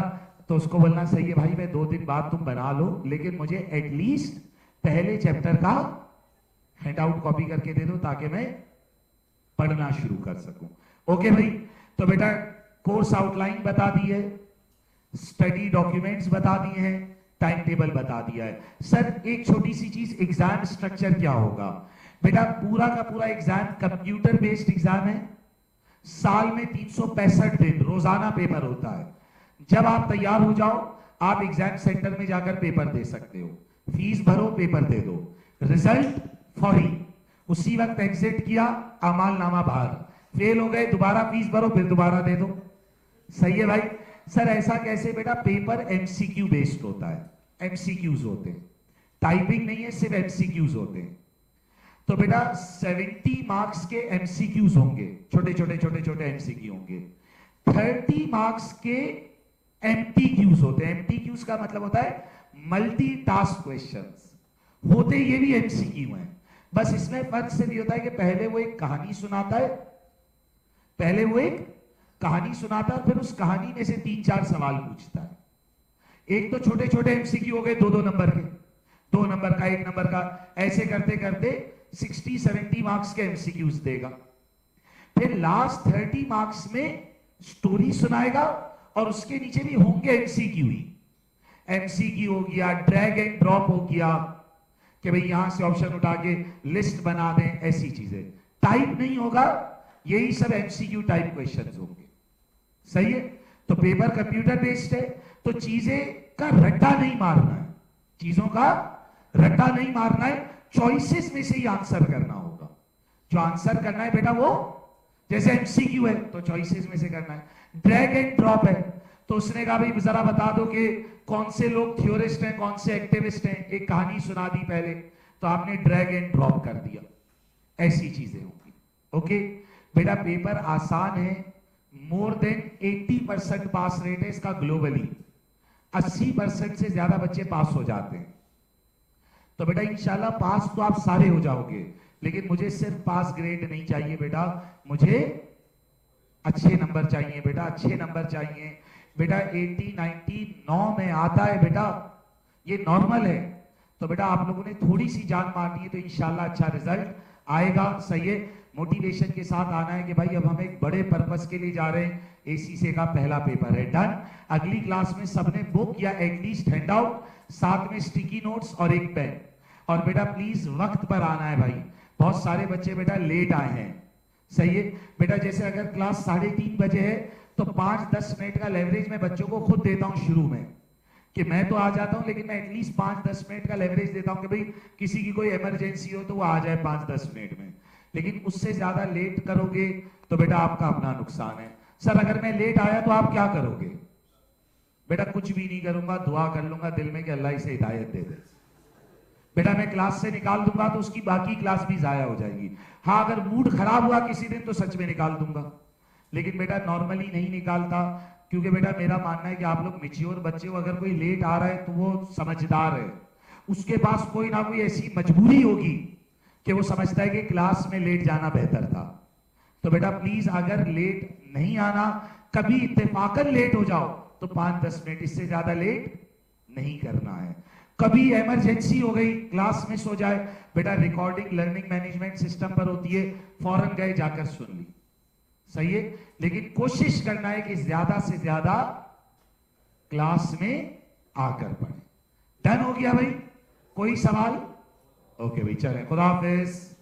तो उसको बोलना सही है भाई, मैं 2 दिन बाद तुम बना लो, लेकिन मुझे एटलीस्ट पहले चैप्टर का हैंडआउट कॉपी करके दे दो ताकि मैं पढ़ना शुरू कर सकूं। ओके भाई? तो बेटा कोर्स आउटलाइन बता दी है, स्टडी डॉक्यूमेंट्स बता दिए हैं, टाइम टेबल बता दिया है। सर एक छोटी सी चीज, एग्जाम स्ट्रक्चर क्या होगा? बेटा पूरा का पूरा एग्जाम कंप्यूटर बेस्ड एग्जाम है। साल में 365 दिन रोजाना पेपर होता है। जब आप तैयार हो जाओ आप एग्जाम सेंटर में जाकर पेपर दे सकते हो। फीस भरो, पेपर दे दो, रिजल्ट फौरी, उसी वक्त एग्जिट किया, अमालनामा बाहर। फेल हो गए दोबारा फीस भरो, फिर दोबारा दे दो। सही है भाई? सर ऐसा कैसे? बेटा पेपर MCQ बेस्ड होता है, MCQs होते हैं, टाइपिंग नहीं है, सिर्फ MCQs होते हैं। तो बेटा 70 मार्क्स के MCQs होंगे, छोटे छोटे छोटे छोटे MCQ होंगे। 30 मार्क्स के MTQs होते हैं। MTQs का मतलब होता है मल्टी टास्क क्वेश्चंस, होते ये भी MCQ हैं। बस इसमें फर्क सिर्फ ये होता है कि पहले वो एक कहानी सुनाता है, फिर उस कहानी में से 3-4 सवाल पूछता है। एक तो छोटे छोटे MCQ हो गए 2-2 नंबर के, 2 नंबर का, 1 नंबर का, ऐसे करते करते 60-70 मार्क्स के MCQs देगा। फिर लास्ट 30 मार्क्स में स्टोरी सुनाएगा और उसके नीचे भी होंगे MCQ ही। MCQ हो गया, ड्रैग एंड ड्रॉप हो गया कि भाई यहां से ऑप्शन उठा के लिस्ट बना दें, ऐसी चीजें। टाइप नहीं होगा, यही सब MCQ टाइप क्वेश्चंस होंगे। सही है? तो पेपर कंप्यूटर बेस्ड है, तो चीजें का रट्टा नहीं मारना है, चीजों का रट्टा नहीं मारना है, चॉइसेस में से ही आंसर करना होगा। जो आंसर करना है बेटा वो जैसे एमसीक्यू है तो चॉइसेस में से करना है, ड्रैग एंड ड्रॉप है तो उसने कहा भाई जरा बता दो कि कौन से लोग थ्योरिस्ट हैं कौन से एक्टिविस्ट हैं, एक कहानी सुना दी पहले तो आपने ड्रैग एंड ड्रॉप कर दिया, ऐसी चीजें होंगी। ओके बेटा पेपर आसान है, मोर देन 80% पास रेट है इसका ग्लोबली, 80% से ज्यादा बच्चे पास हो जाते हैं। तो बेटा इंशाल्लाह पास तो आप सारे हो जाओगे, लेकिन मुझे सिर्फ पास ग्रेड नहीं चाहिए बेटा, मुझे अच्छे नंबर चाहिए बेटा, अच्छे नंबर चाहिए बेटा। 80 90 9 में आता है बेटा, ये नॉर्मल है। तो बेटा आप लोगों ने थोड़ी सी जान मारनी है तो इंशाल्लाह अच्छा रिजल्ट आएगा। सही है, मोटिवेशन के साथ आना है कि भाई अब हम एक बड़े पर्पस के लिए जा रहे हैं, एसीसी का पहला पेपर है डन। अगली क्लास में सबने बुक या एटलीस्ट हैंडआउट, साथ में स्टिकी नोट्स और एक पेन, और बेटा प्लीज वक्त पर आना है भाई, बहुत सारे बच्चे बेटा लेट आए हैं। सही है बेटा, जैसे अगर क्लास 3:30 बजे है तो 5-10 मिनट का लेवरेज मैं बच्चों को खुद देता हूं शुरू में, कि मैं तो आ जाता हूं लेकिन मैं एटलीस्ट 5-10 मिनट का लेवरेज देता हूं कि भाई किसी की कोई इमरजेंसी हो तो वो आ जाए 5-10 मिनट में। लेकिन उससे ज्यादा लेट करोगे तो बेटा आपका अपना नुकसान है। सर अगर मैं लेट आया तो आप क्या करोगे? बेटा कुछ भी नहीं करूंगा, दुआ कर लूंगा दिल में कि अल्लाह इसे हिदायत दे दे। बेटा मैं क्लास से निकाल दूंगा तो उसकी बाकी क्लास भी जाया हो जाएगी। हाँ अगर मूड खराब हुआ किसी दिन तो सच में निकाल दूंगा, लेकिन बेटा नॉर्मली नहीं निकालता, क्योंकि बेटा मेरा मानना है कि आप लोग मैच्योर बच्चे हो, अगर कोई लेट आ रहा है तो वो समझदार है, उसके पास कोई ना कोई ऐसी मजबूरी होगी कि वो समझता है कि क्लास में लेट जाना बेहतर था। तो बेटा प्लीज अगर लेट नहीं आना, कभी इत्तेफाकन लेट हो जाओ तो 5-10 मिनट, इससे ज्यादा लेट नहीं करना है। कभी इमरजेंसी हो गई, क्लास मिस हो जाए, बेटा रिकॉर्डिंग लर्निंग मैनेजमेंट सिस्टम पर होती है, फौरन गए जाकर सुन ली। सही है, लेकिन कोशिश करना है कि ज्यादा से ज्यादा क्लास में आकर पढ़े। डन हो गया भाई? कोई सवाल? ओके भाई चलें, खुदा हाफिज।